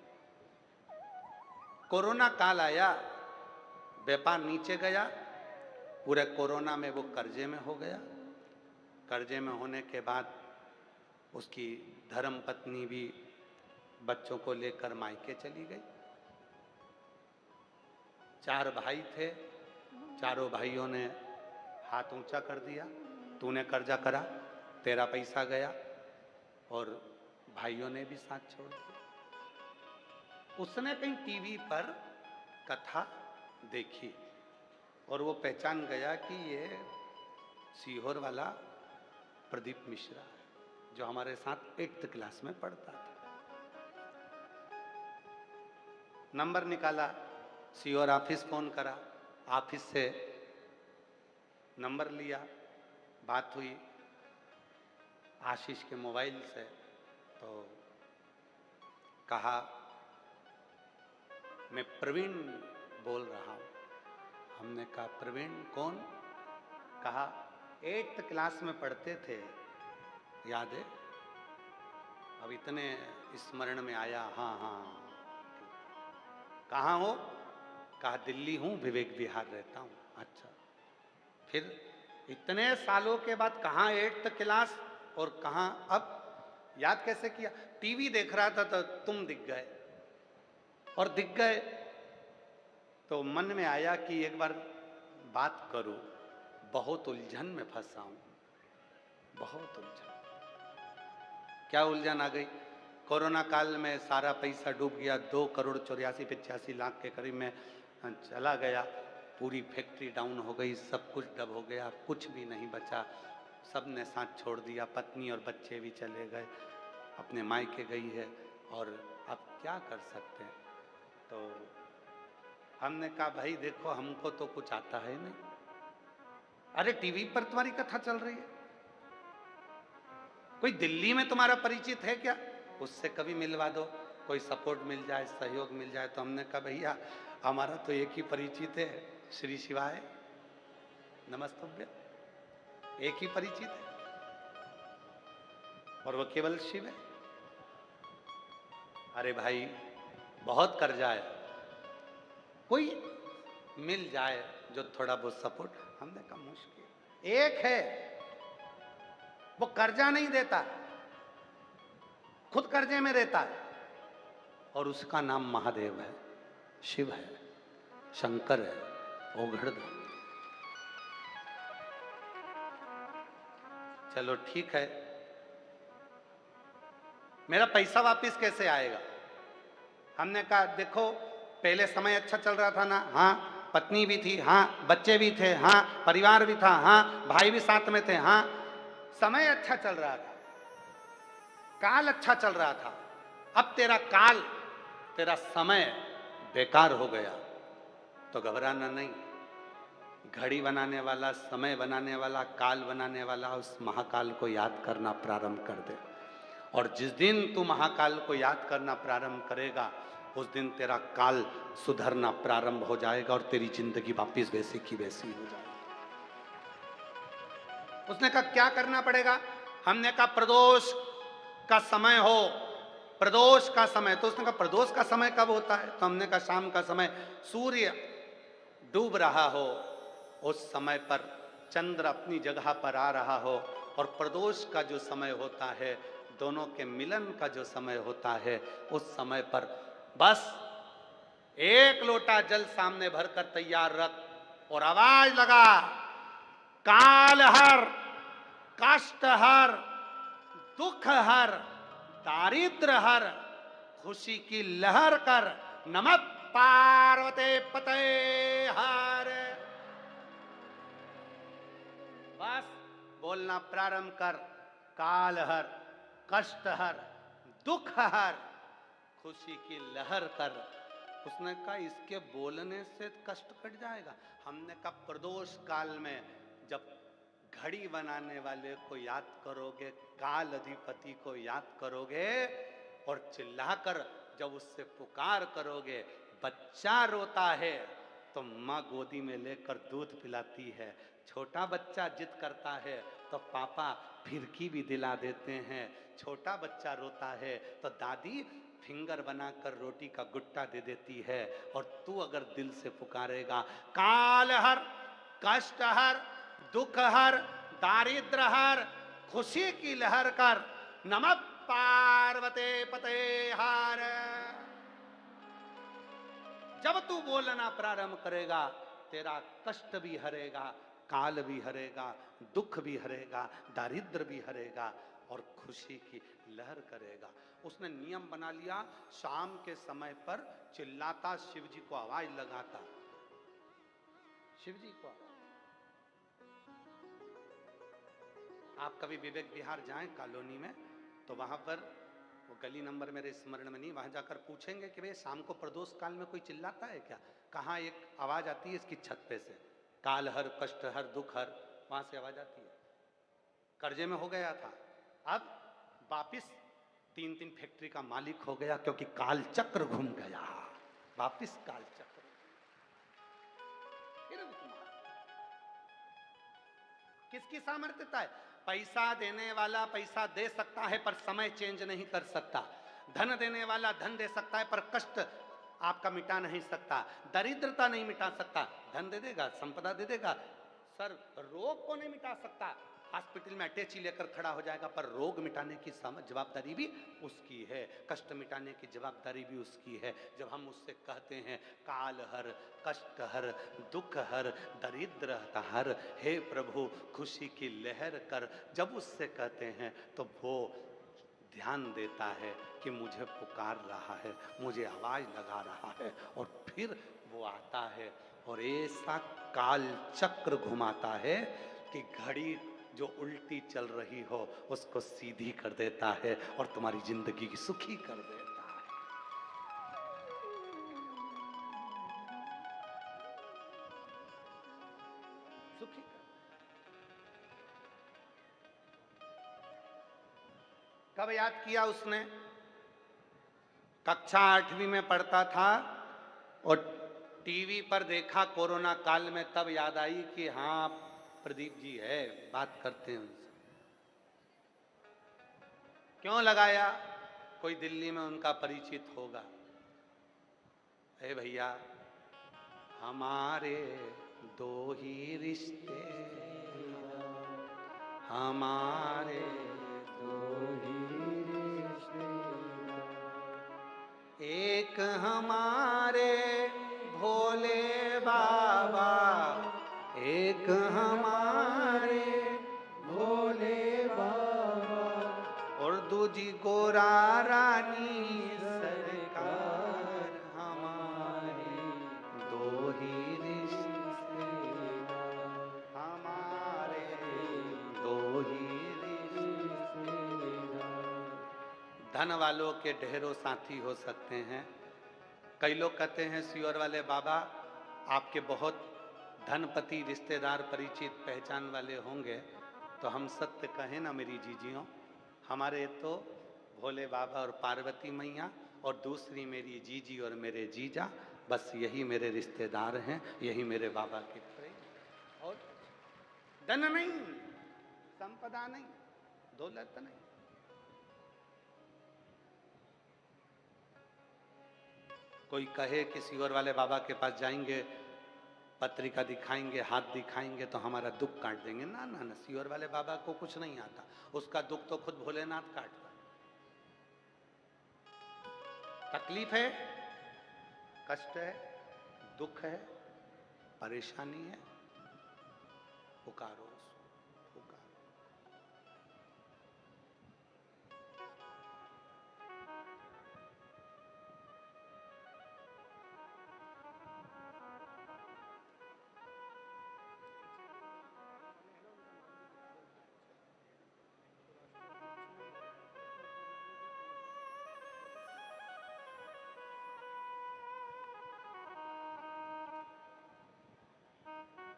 कोरोना काल आया, व्यापार नीचे गया, पूरे कोरोना में वो कर्जे में हो गया। कर्जे में होने के बाद उसकी धर्म पत्नी भी बच्चों को लेकर मायके चली गई। 4 भाई थे, चारों भाइयों ने हाथ ऊंचा कर दिया, तूने कर्जा करा, तेरा पैसा गया। और भाइयों ने भी साथ छोड़ दिया। उसने कहीं टीवी पर कथा देखी और वो पहचान गया कि ये सीहोर वाला प्रदीप मिश्रा है। जो हमारे साथ 8th क्लास में पढ़ता था। नंबर निकाला, सीओर ऑफिस फोन करा, ऑफिस से नंबर लिया, बात हुई आशीष के मोबाइल से, तो कहा मैं प्रवीण बोल रहा हूँ। हमने कहा प्रवीण कौन? कहा 8th क्लास में पढ़ते थे, याद है? अब इतने स्मरण में आया। हाँ हाँ। कहाँ हो? कहा दिल्ली हूँ, विवेक विहार रहता हूँ। अच्छा, फिर इतने सालों के बाद कहाँ 8th क्लास और कहाँ? अब याद कैसे किया? टीवी देख रहा था तो तुम दिख गए, और दिख गए तो मन में आया कि एक बार बात करूं। बहुत उलझन में फंसा हूं, बहुत उलझन। क्या उलझन आ गई? कोरोना काल में सारा पैसा डूब गया, 2,84,85,00,000 के करीब में चला गया। पूरी फैक्ट्री डाउन हो गई, सब कुछ डब हो गया, कुछ भी नहीं बचा। सब ने साथ छोड़ दिया, पत्नी और बच्चे भी चले गए, अपने मायके गई है, और अब क्या कर सकते हैं? तो हमने कहा भाई देखो, हमको तो कुछ आता है नहीं। अरे टीवी पर तुम्हारी कथा चल रही है, कोई दिल्ली में तुम्हारा परिचित है क्या? उससे कभी मिलवा दो, कोई सपोर्ट मिल जाए, सहयोग मिल जाए। तो हमने कहा भैया हमारा तो एक ही परिचित है, श्री शिवाय नमस्तुभ्य, एक ही परिचित है, और वो केवल शिव है। अरे भाई बहुत कर्जा है, कोई मिल जाए जो थोड़ा बहुत सपोर्ट। हमने कहा मुश्किल। एक है, वो कर्जा नहीं देता, खुद कर्जे में रहता है, और उसका नाम महादेव है, शिव है, शंकर है, ओघड़धाम। चलो ठीक है, मेरा पैसा वापस कैसे आएगा? हमने कहा देखो पहले समय अच्छा चल रहा था ना, हाँ, पत्नी भी थी, हाँ, बच्चे भी थे, हाँ, परिवार भी था, हाँ, भाई भी साथ में थे, हाँ, समय अच्छा चल रहा था, काल अच्छा चल रहा था। अब तेरा काल, तेरा समय बेकार हो गया तो घबराना नहीं। घड़ी बनाने वाला, समय बनाने वाला, काल बनाने वाला उस महाकाल को याद करना प्रारंभ कर दे, और जिस दिन तू महाकाल को याद करना प्रारंभ करेगा उस दिन तेरा काल सुधरना प्रारंभ हो जाएगा और तेरी जिंदगी वापिस वैसी की वैसी हो जाएगी। उसने कहा क्या करना पड़ेगा? हमने कहा प्रदोष का समय हो, प्रदोष का समय। तो उसने कहा प्रदोष का समय कब होता है? तो हमने कहा शाम का समय, सूर्य डूब रहा हो, उस समय पर चंद्र अपनी जगह पर आ रहा हो, और प्रदोष का जो समय होता है, दोनों के मिलन का जो समय होता है, उस समय पर बस एक लोटा जल सामने भरकर तैयार रख और आवाज लगा, काल हर, कष्ट हर, दुख हर, दारिद्र हर, खुशी की लहर कर, नमः पार्वती पते हर। बस बोलना प्रारंभ कर, काल हर, कष्ट हर, दुख हर, खुशी की लहर कर। उसने कहा इसके बोलने से कष्ट कट जाएगा। हमने कहा प्रदोष काल में जब घड़ी बनाने वाले को याद करोगे, काल अधिपति को याद करोगे, और चिल्लाकर जब उससे पुकार करोगे, बच्चा रोता है तो माँ गोदी में लेकर दूध पिलाती है, छोटा बच्चा जिद करता है तो पापा फिरकी भी दिला देते हैं, छोटा बच्चा रोता है तो दादी फिंगर बनाकर रोटी का गुट्टा दे देती है। और तू अगर दिल से पुकारेगा, काल हर, कष्ट हर, दुख हर, दारिद्र हर, खुशी की लहर कर, नमः पार्वती पते हर। जब तू बोलना प्रारंभ करेगा, तेरा कष्ट भी हरेगा, काल भी हरेगा, दुख भी हरेगा, दारिद्र भी हरेगा, और खुशी की लहर करेगा। उसने नियम बना लिया, शाम के समय पर चिल्लाता, शिव जी को आवाज लगाता, शिव जी को। आप कभी विवेक विहार जाएं कॉलोनी में, तो वहां पर वो गली नंबर मेरे स्मरण में नहीं, वहां जाकर पूछेंगे कि भाई शाम को प्रदोष काल में कोई चिल्लाता है क्या? कहाँ एक आवाज आती है इसकी छत पे से, काल हर, कष्ट हर, दुख हर, वहां से आवाज आती है। कर्जे में हो गया था, अब वापिस 3-3 फैक्ट्री का मालिक हो गया, क्योंकि काल चक्र घूम गया, वापिस काल चक्र। किसकी सामर्थ्यता है? पैसा देने वाला पैसा दे सकता है पर समय चेंज नहीं कर सकता। धन देने वाला धन दे सकता है पर कष्ट आपका मिटा नहीं सकता, दरिद्रता नहीं मिटा सकता। धन दे देगा, संपदा दे देगा, सर रोग को नहीं मिटा सकता। हॉस्पिटल में अटैची लेकर खड़ा हो जाएगा, पर रोग मिटाने की जवाबदारी भी उसकी है, कष्ट मिटाने की जवाबदारी भी उसकी है। जब हम उससे कहते हैं काल हर, कष्ट हर, दुख हर, दरिद्र हर, हे प्रभु खुशी की लहर कर, जब उससे कहते हैं तो वो ध्यान देता है कि मुझे पुकार रहा है, मुझे आवाज लगा रहा है, और फिर वो आता है और ऐसा काल चक्र घुमाता है कि घड़ी जो उल्टी चल रही हो उसको सीधी कर देता है और तुम्हारी जिंदगी की सुखी कर देता है। सुखी कर। कब याद किया उसने? कक्षा 8वीं में पढ़ता था और टीवी पर देखा कोरोना काल में, तब याद आई कि हाँ प्रदीप जी है, बात करते हैं उनसे। क्यों लगाया? कोई दिल्ली में उनका परिचित होगा। हे भैया, हमारे दो ही रिश्ते, हमारे दो ही रिश्ते, एक हमारे भोले बाबा, एक हमारे भोले बाबा, और दूजी गोरा रानी सरकार, हमारे दो ही रिश्ते, हमारे दो ही रिश्ते। धन वालों के ढेरों साथी हो सकते हैं। कई लोग कहते हैं सियोर वाले बाबा आपके बहुत धनपति रिश्तेदार परिचित पहचान वाले होंगे, तो हम सत्य कहें ना मेरी जीजियों, हमारे तो भोले बाबा और पार्वती मैया और दूसरी मेरी जीजी और मेरे जीजा, बस यही मेरे रिश्तेदार हैं, यही मेरे बाबा के प्रेम। और धन नहीं, संपदा नहीं, दौलत नहीं। कोई कहे कि सियोर वाले बाबा के पास जाएंगे, पत्रिका दिखाएंगे, हाथ दिखाएंगे तो हमारा दुख काट देंगे, ना ना ना, सियोर वाले बाबा को कुछ नहीं आता, उसका दुख तो खुद भोलेनाथ काटता। तकलीफ है, कष्ट है, दुख है, परेशानी है, पुकारो उसको, पुकारो।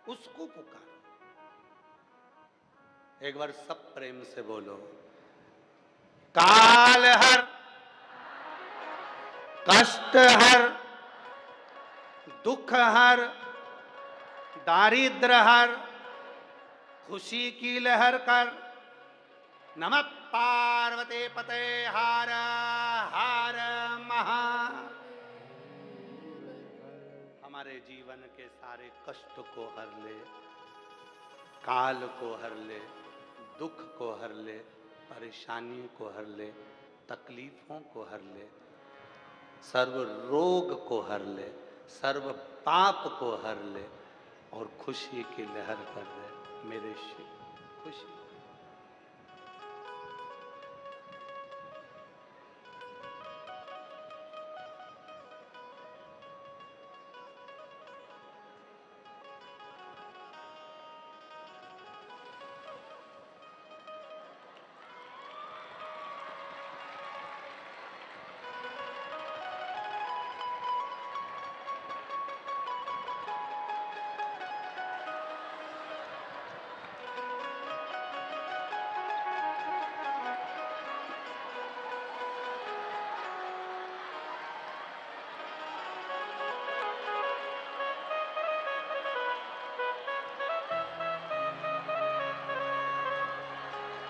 उसको पुकारो। एक बार सब प्रेम से बोलो, काल हर, कष्ट हर, दुख हर, दारिद्र हर, खुशी की लहर कर, नमः पार्वती पते हार हार महा। हमारे जीवन के सारे कष्ट को हर ले, काल को हर ले, दुख को हर ले, परेशानियों को हर ले, तकलीफों को हर ले, सर्व रोग को हर ले, सर्व पाप को हर ले, और खुशी की लहर कर दे मेरे शिव। खुशी।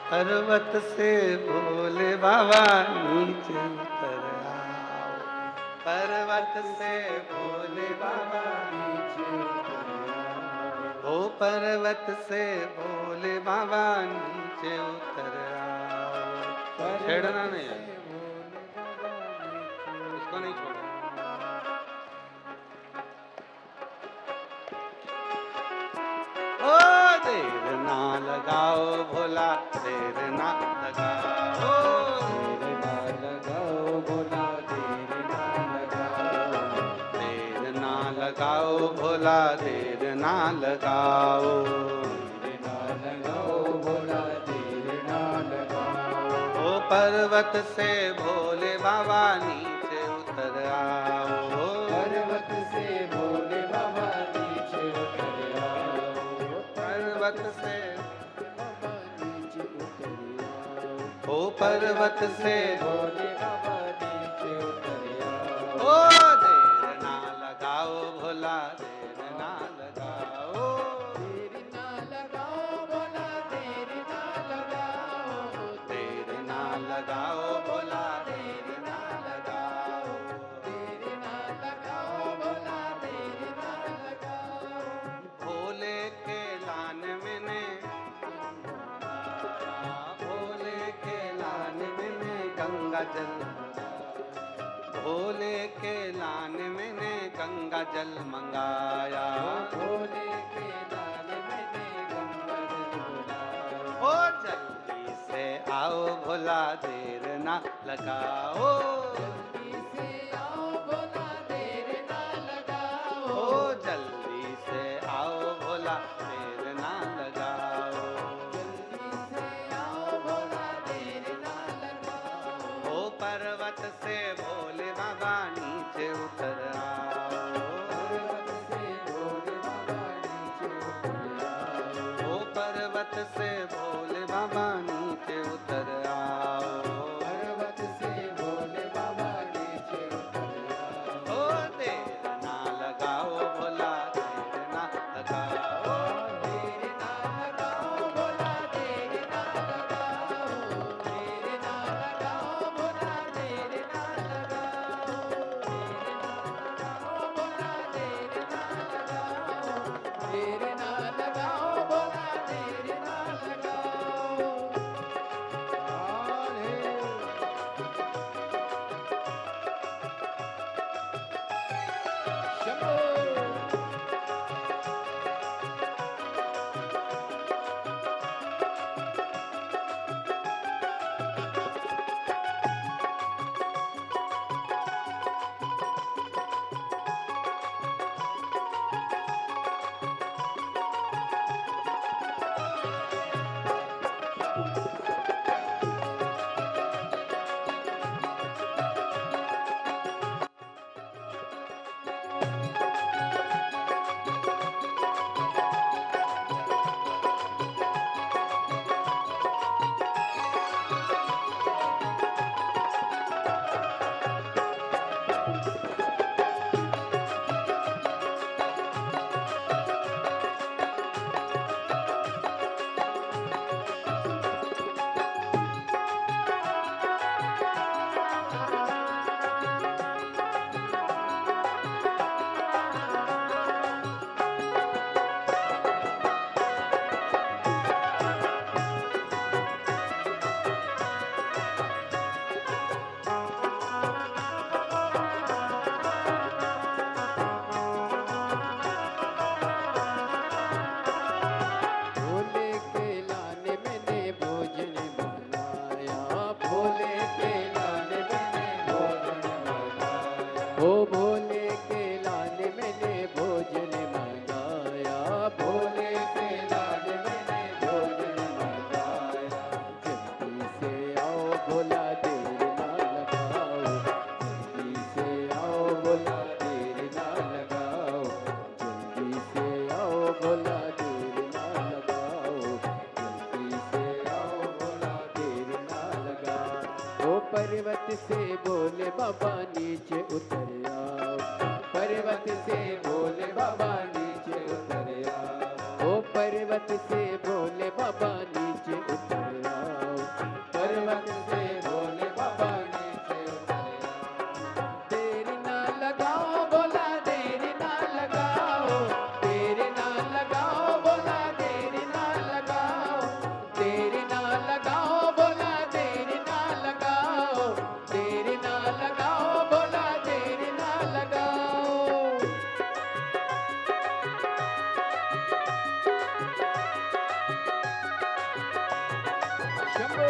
पर्वत से भोले बाबा नीचे उतर आओ। पर्वत से भोले बाबा नीचे उतर आओ। ओ पर्वत से भोले बाबा नीचे उतर आओ। छेड़ना नहीं है, इसको नहीं छोड़ो। ओ देर ना लगाओ भोला, देर ना लगाओ, देर ना लगाओ भोला, देर ना लगाओ। देर ना लगाओ भोला, देर ना लगाओ। देर ना लगाओ भोला, देर ना लगाओ। ओ पर्वत से भोले बाबा नीचे उतर आओ। पर्वत से भोले बाबा नीचे उतर आओ। पर्वत से बाबा नीचे उतर आओ। ओ पर्वत से भोले बाबा नीचे उतर आओ। ओ देर ना लगाओ भोला, देर ना लगाओ। देर ना लगाओ भोला, देर ना लगाओ। देर ना लगाओ भोला, देर ना लगाओ। देर ना लगाओ भोला, देर ना लगाओ। भोले के लान में ने भोले के लान में ने गंगा जल, भोले के लान में ने गंगा जल मंगाया। भोले के लाल मैंने गंगा जल बुलाया। ओ जल्दी से आओ भोला, देर ना लगाओ। जल्दी से आओ भोला, देर ना लगाओ। ओ जल्दी से आओ भोला, देर ना लगाओ। जल्दी से आओ भोला, देर ना लगाओ। ओ पर्वत से भोले बाबा नीचे उतर आओ। पर्वत से भोले बाबा नीचे उतर आओ। ओ पर्वत से भोले बाबा नीचे उतर आओ। पर्वत से भोले बाबा नीचे उतर आओ। ओ देर ना लगाओ भोला, देर ना लगाओ। देर ना लगाओ भोला, देर ना लगाओ। देर ना लगाओ भोला, देर ना लगाओ। देर ना लगाओ भोला, देर ना लगाओ। देर ना लगाओ भोला, देर ना लगाओ। शंभो। भोले के लाने मैंने भोजन बनाया। भोले के लाने मैंने भोजन बनाया। ओ भोले के लाने मैंने भोजन मंगाया। भोले के लाने मैंने भोजन मंगाया। जल्दी से आओ भोला, देर ना लगाओ। जल्दी से आओ भोला, देर ना लगाओ। जल्दी से आओ भोला, देर ना लगाओ। जल्दी से आओ भोला, देर ना लगाओ। ओ पर्वत से भोले बाबा नीचे उतर आओ। पर्वत से भोले बाबा नीचे उतर आओ। ओ पर्वत से भोले बाबा नीचे उतर आओ। लगाओ। शंभो।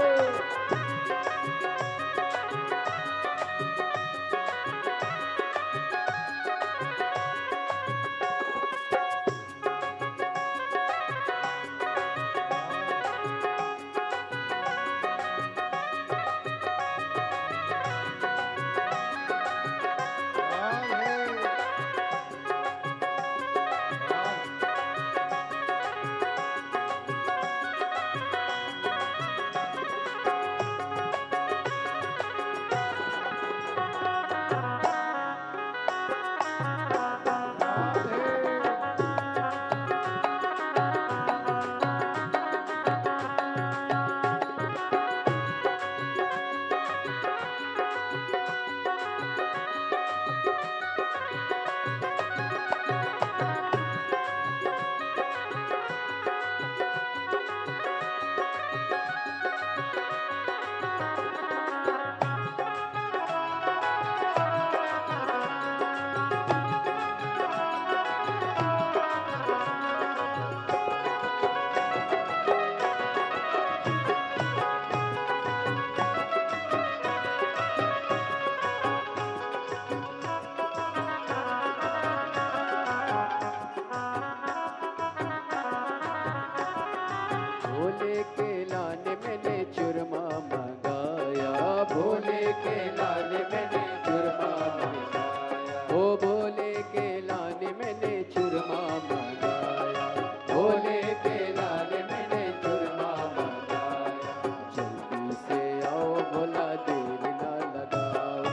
भोले के लाने मैंने चूरमा मंगाया, भोले के लाने मैंने चूरमा मंगाया। ओ भोले के लाने मैंने चूरमा मंगाया, भोले के लाने मैंने चूरमा मंगाया। जल्दी से आओ भोला देर ना लगाओ,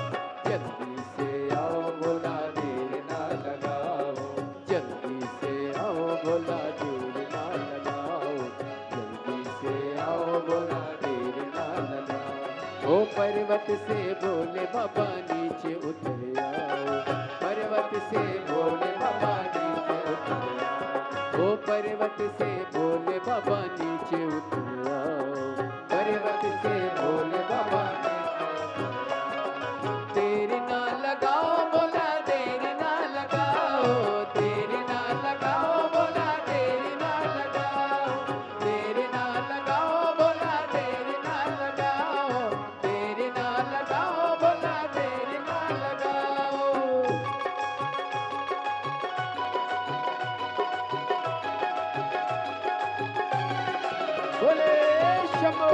जल्दी से आओ भोला देर ना लगाओ, जल्दी से आओ भोला देर ना लगाओ, जल्दी से आओ भोला देर ना लगाओ। ओ पर्वत से भोले बाबा नीचे उतर आओ, पर्वत से भोले बाबा नीचे उतर आओ। ओ पर्वत से भोले बाबा नीचे उतर आओ, पर्वत से भोले बाबा नीचे उतर आओ। देर ना लगाओ भोला देर ना लगाओ, देर ना लगाओ भोला देर ना लगाओ, देर ना लगाओ भोला देर ना लगाओ, देर ना लगाओ भोला देर ना लगाओ। बोले शंभो।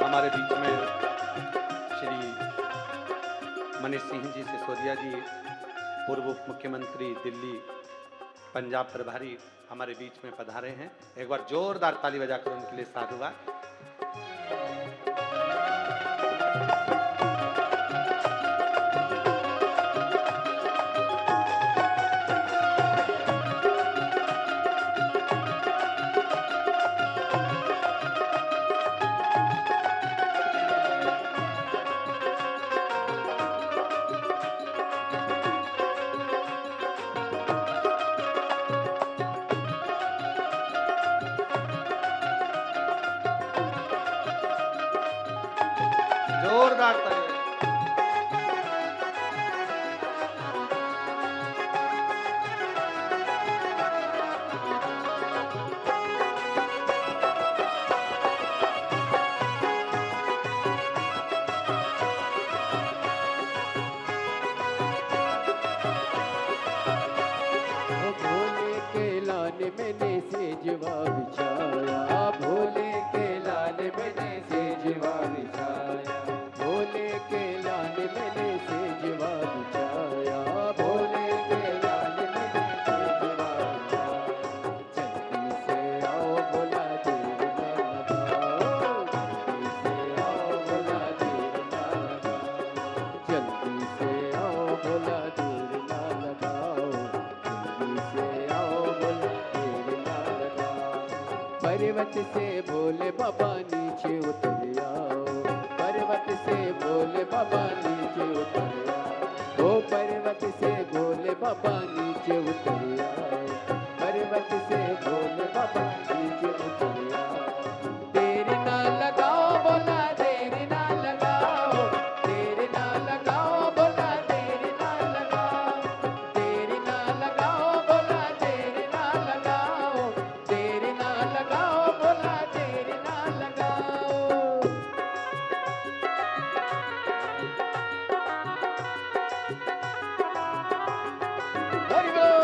हमारे बीच में श्री मनीष सिंह जी सिसोदिया जी, पूर्व उप मुख्यमंत्री दिल्ली पंजाब प्रभारी, हमारे बीच में पधारे हैं। एक बार जोरदार ताली बजाकर उनके लिए साधुवाद। जोरदार ताली। भोले के लाने मैंने सेजवा बिछाया, भोले के लाने मैंने सेजवा बिछाया, भोले के लाने मैंने सेजवा बिछाया, भोले के लाने मैंने सेजवा बिछाया। जल्दी से आओ भोला देर ना लगाओ, जल्दी से आओ भोला देर ना लगाओ, जल्दी से आओ भोला देर ना लगाओ, जल्दी से आओ भोला देर ना लगाओ। पर्वत से भोले बाबा नीचे उतर आओ, पर्वत से भोले बाबा नीचे उतर आए। ओ पर्वत से भोले बाबा नीचे उतर आए। पर्वत से भोले बाबा नीचे उतर आए। देर ना लगाओ बोला देर ना लगाओ। देर ना लगाओ बोला देर ना लगाओ। देर ना लगाओ बोला देर ना लगाओ। देर ना लगाओ बोला देर ना लगाओ। हरि बोल।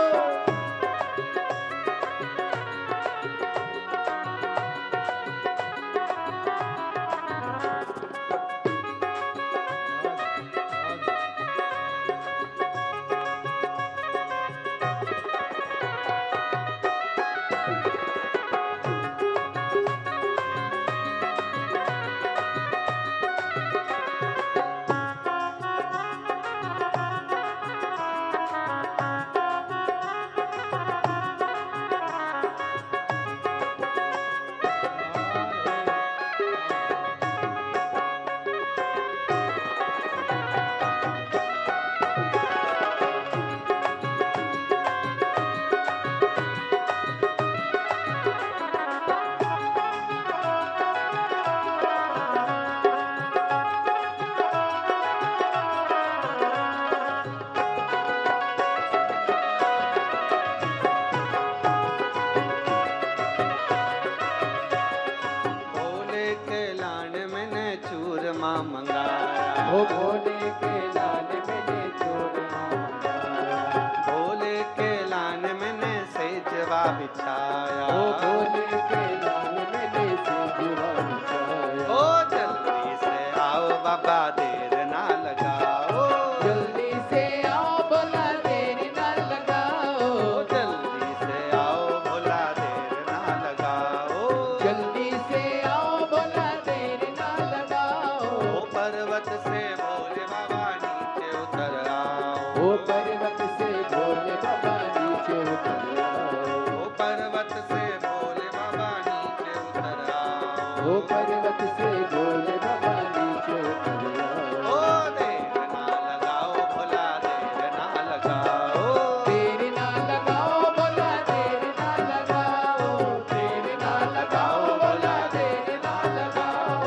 भोले के लाने मैंने चूरमा मंगाया। ओ भोले के लाल मैंने चूरमा मंगाया। भोले के लाने मैंने सेजवा बिछाया। ओ भोले के लाल मैंने सेजवा बिछाया। ओ जल्दी से आओ बाबा देर ना लगाओ। जल्दी से आओ बोला देर ना लगाओ। जल्दी से आओ भोला देर ना लगाओ। जल्दी से आओ बोला देर ना लगाओ। ओ पर्वत से भोले बाबा नीचे उतर आओ। ओ पर्वत से भोले बाबा नीचे उतर आओ। ओ पर्वत से भोले बाबा नीचे उतर आओ। ओ पर्वत से भोले बाबा नीचे उतर आओ। ओ देर ना लगाओ भोला देर ना लगाओ। देर ना लगाओ बोला देर ना लगाओ। देर ना लगाओ बोला देर ना लगाओ।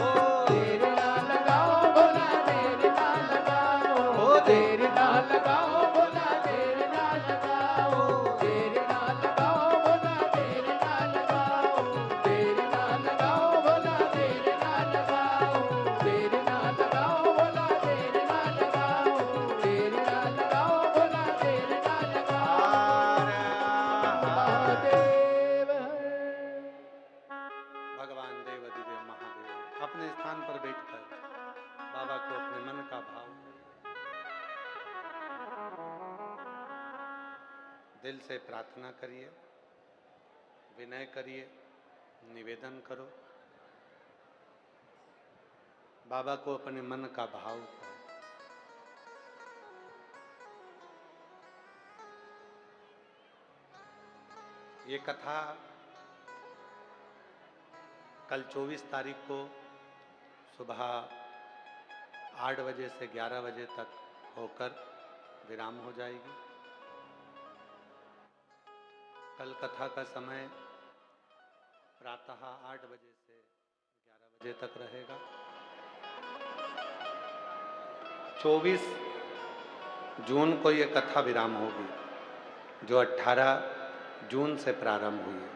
देर ना लगाओ बोला देर ना लगाओ। देर ना लगाओ बोला देर ना लगाओ। देर ना लगाओ बोला देर ना लगाओ। देर ना लगाओ बोला देर ना लगाओ। देर ना लगाओ बोला देर ना लगाओ। देर ना लगाओ बोला देर ना लगाओ। महादेव भगवान देव अधिदेव महादेव अपने स्थान पर बैठकर बाबा को अपने मन का भाव दिल से प्रार्थना करिए, विनय करिए, निवेदन करो। बाबा को अपने मन का भाव करो। ये कथा कल 24 तारीख को सुबह 8 बजे से 11 बजे तक होकर विराम हो जाएगी। कल कथा का समय प्रातः 8 बजे से 11 बजे तक रहेगा। 24 जून को ये कथा विराम होगी, जो 18 जून से प्रारंभ हुई है।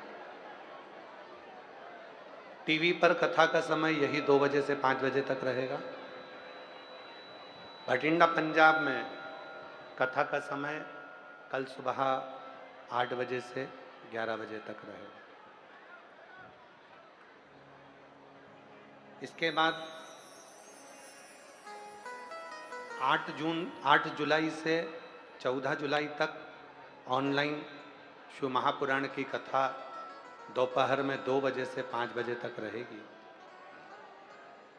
टीवी पर कथा का समय यही 2 बजे से 5 बजे तक रहेगा। भटिंडा पंजाब में कथा का समय कल सुबह 8 बजे से 11 बजे तक रहेगा। इसके बाद 8 जुलाई से 14 जुलाई तक ऑनलाइन शिव महापुराण की कथा दोपहर में 2 बजे से 5 बजे तक रहेगी,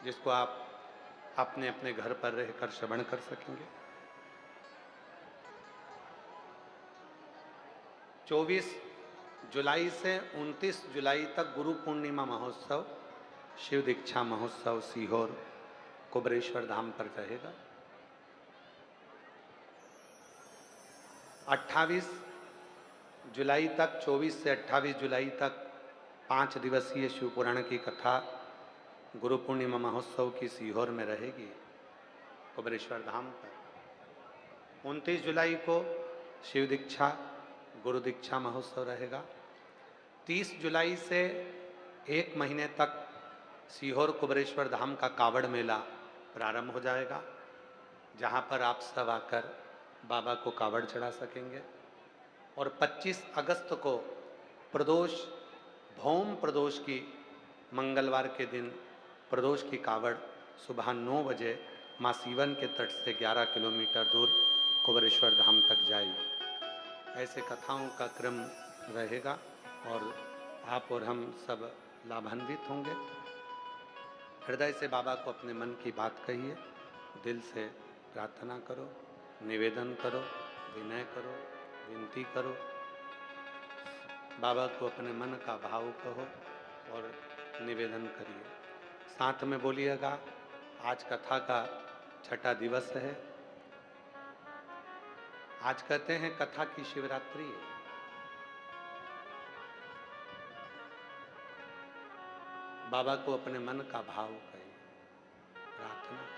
जिसको आप अपने अपने घर पर रहकर श्रवण कर सकेंगे। 24 जुलाई से 29 जुलाई तक गुरु पूर्णिमा महोत्सव, शिव दीक्षा महोत्सव सीहोर कुबरेश्वर धाम पर रहेगा। 28 जुलाई तक, 24 से 28 जुलाई तक 5 दिवसीय शिवपुराण की कथा गुरु पूर्णिमा महोत्सव की सीहोर में रहेगी कुबरेश्वर धाम पर। 29 जुलाई को शिव दीक्षा गुरु दीक्षा महोत्सव रहेगा। 30 जुलाई से 1 महीने तक सीहोर कुबरेश्वर धाम का कावड़ मेला प्रारंभ हो जाएगा, जहां पर आप सब आकर बाबा को कावड़ चढ़ा सकेंगे। और 25 अगस्त को प्रदोष, भौम प्रदोष की मंगलवार के दिन प्रदोष की कावड़ सुबह 9 बजे माँ सीवन के तट से 11 किलोमीटर दूर कुबरेश्वर धाम तक जाएगी। ऐसे कथाओं का क्रम रहेगा और आप और हम सब लाभान्वित होंगे। हृदय से बाबा को अपने मन की बात कहिए, दिल से प्रार्थना करो, निवेदन करो, विनय करो, विनती करो। बाबा को अपने मन का भाव कहो और निवेदन करिए। साथ में बोलिएगा, आज कथा का 6ठा दिवस है। आज कहते हैं कथा की शिवरात्रि है। बाबा को अपने मन का भाव कहिए, प्रार्थना करिए।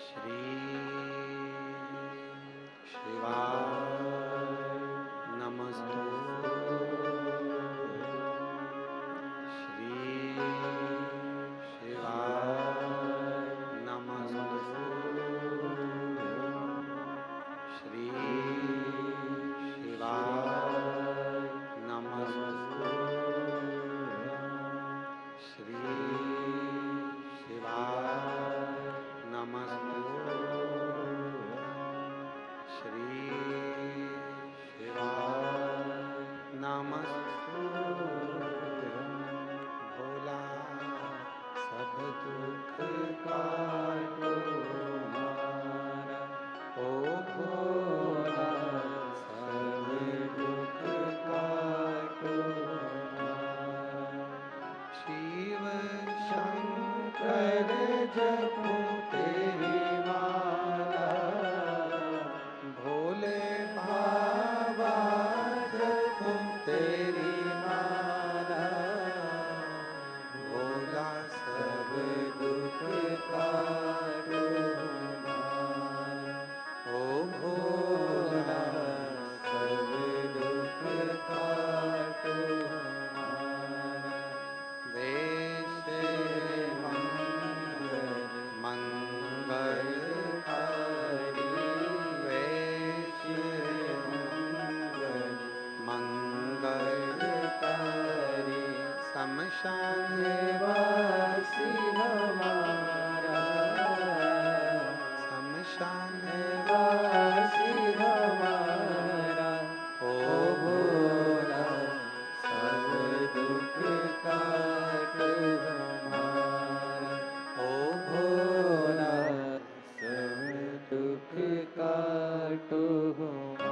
श्री शिवाय नमस्तु। श्री शिवाय नमस्तु। श्री शिवाय नमस्तु। श्री शिवाय नमस्तु। श्री शिवाय नमस्तु। भोला सब दुख काटो हमारा, ओ भोला सब दुख काटो हमारा। शिव शंकर जपो तेरी माला, भोले बाबा जपो तेरी माला। भोला सब दुख काटो हमारा, ओ भोला सब दुख काटो हमारा। देश मंगलकारी, वेश मंगलकारी। शमशान वासी हमारा, शमशान वासी हमारा। ओ भोला सब दुख काटो हमारा, ओ भोला सब दुख काटो हमारा।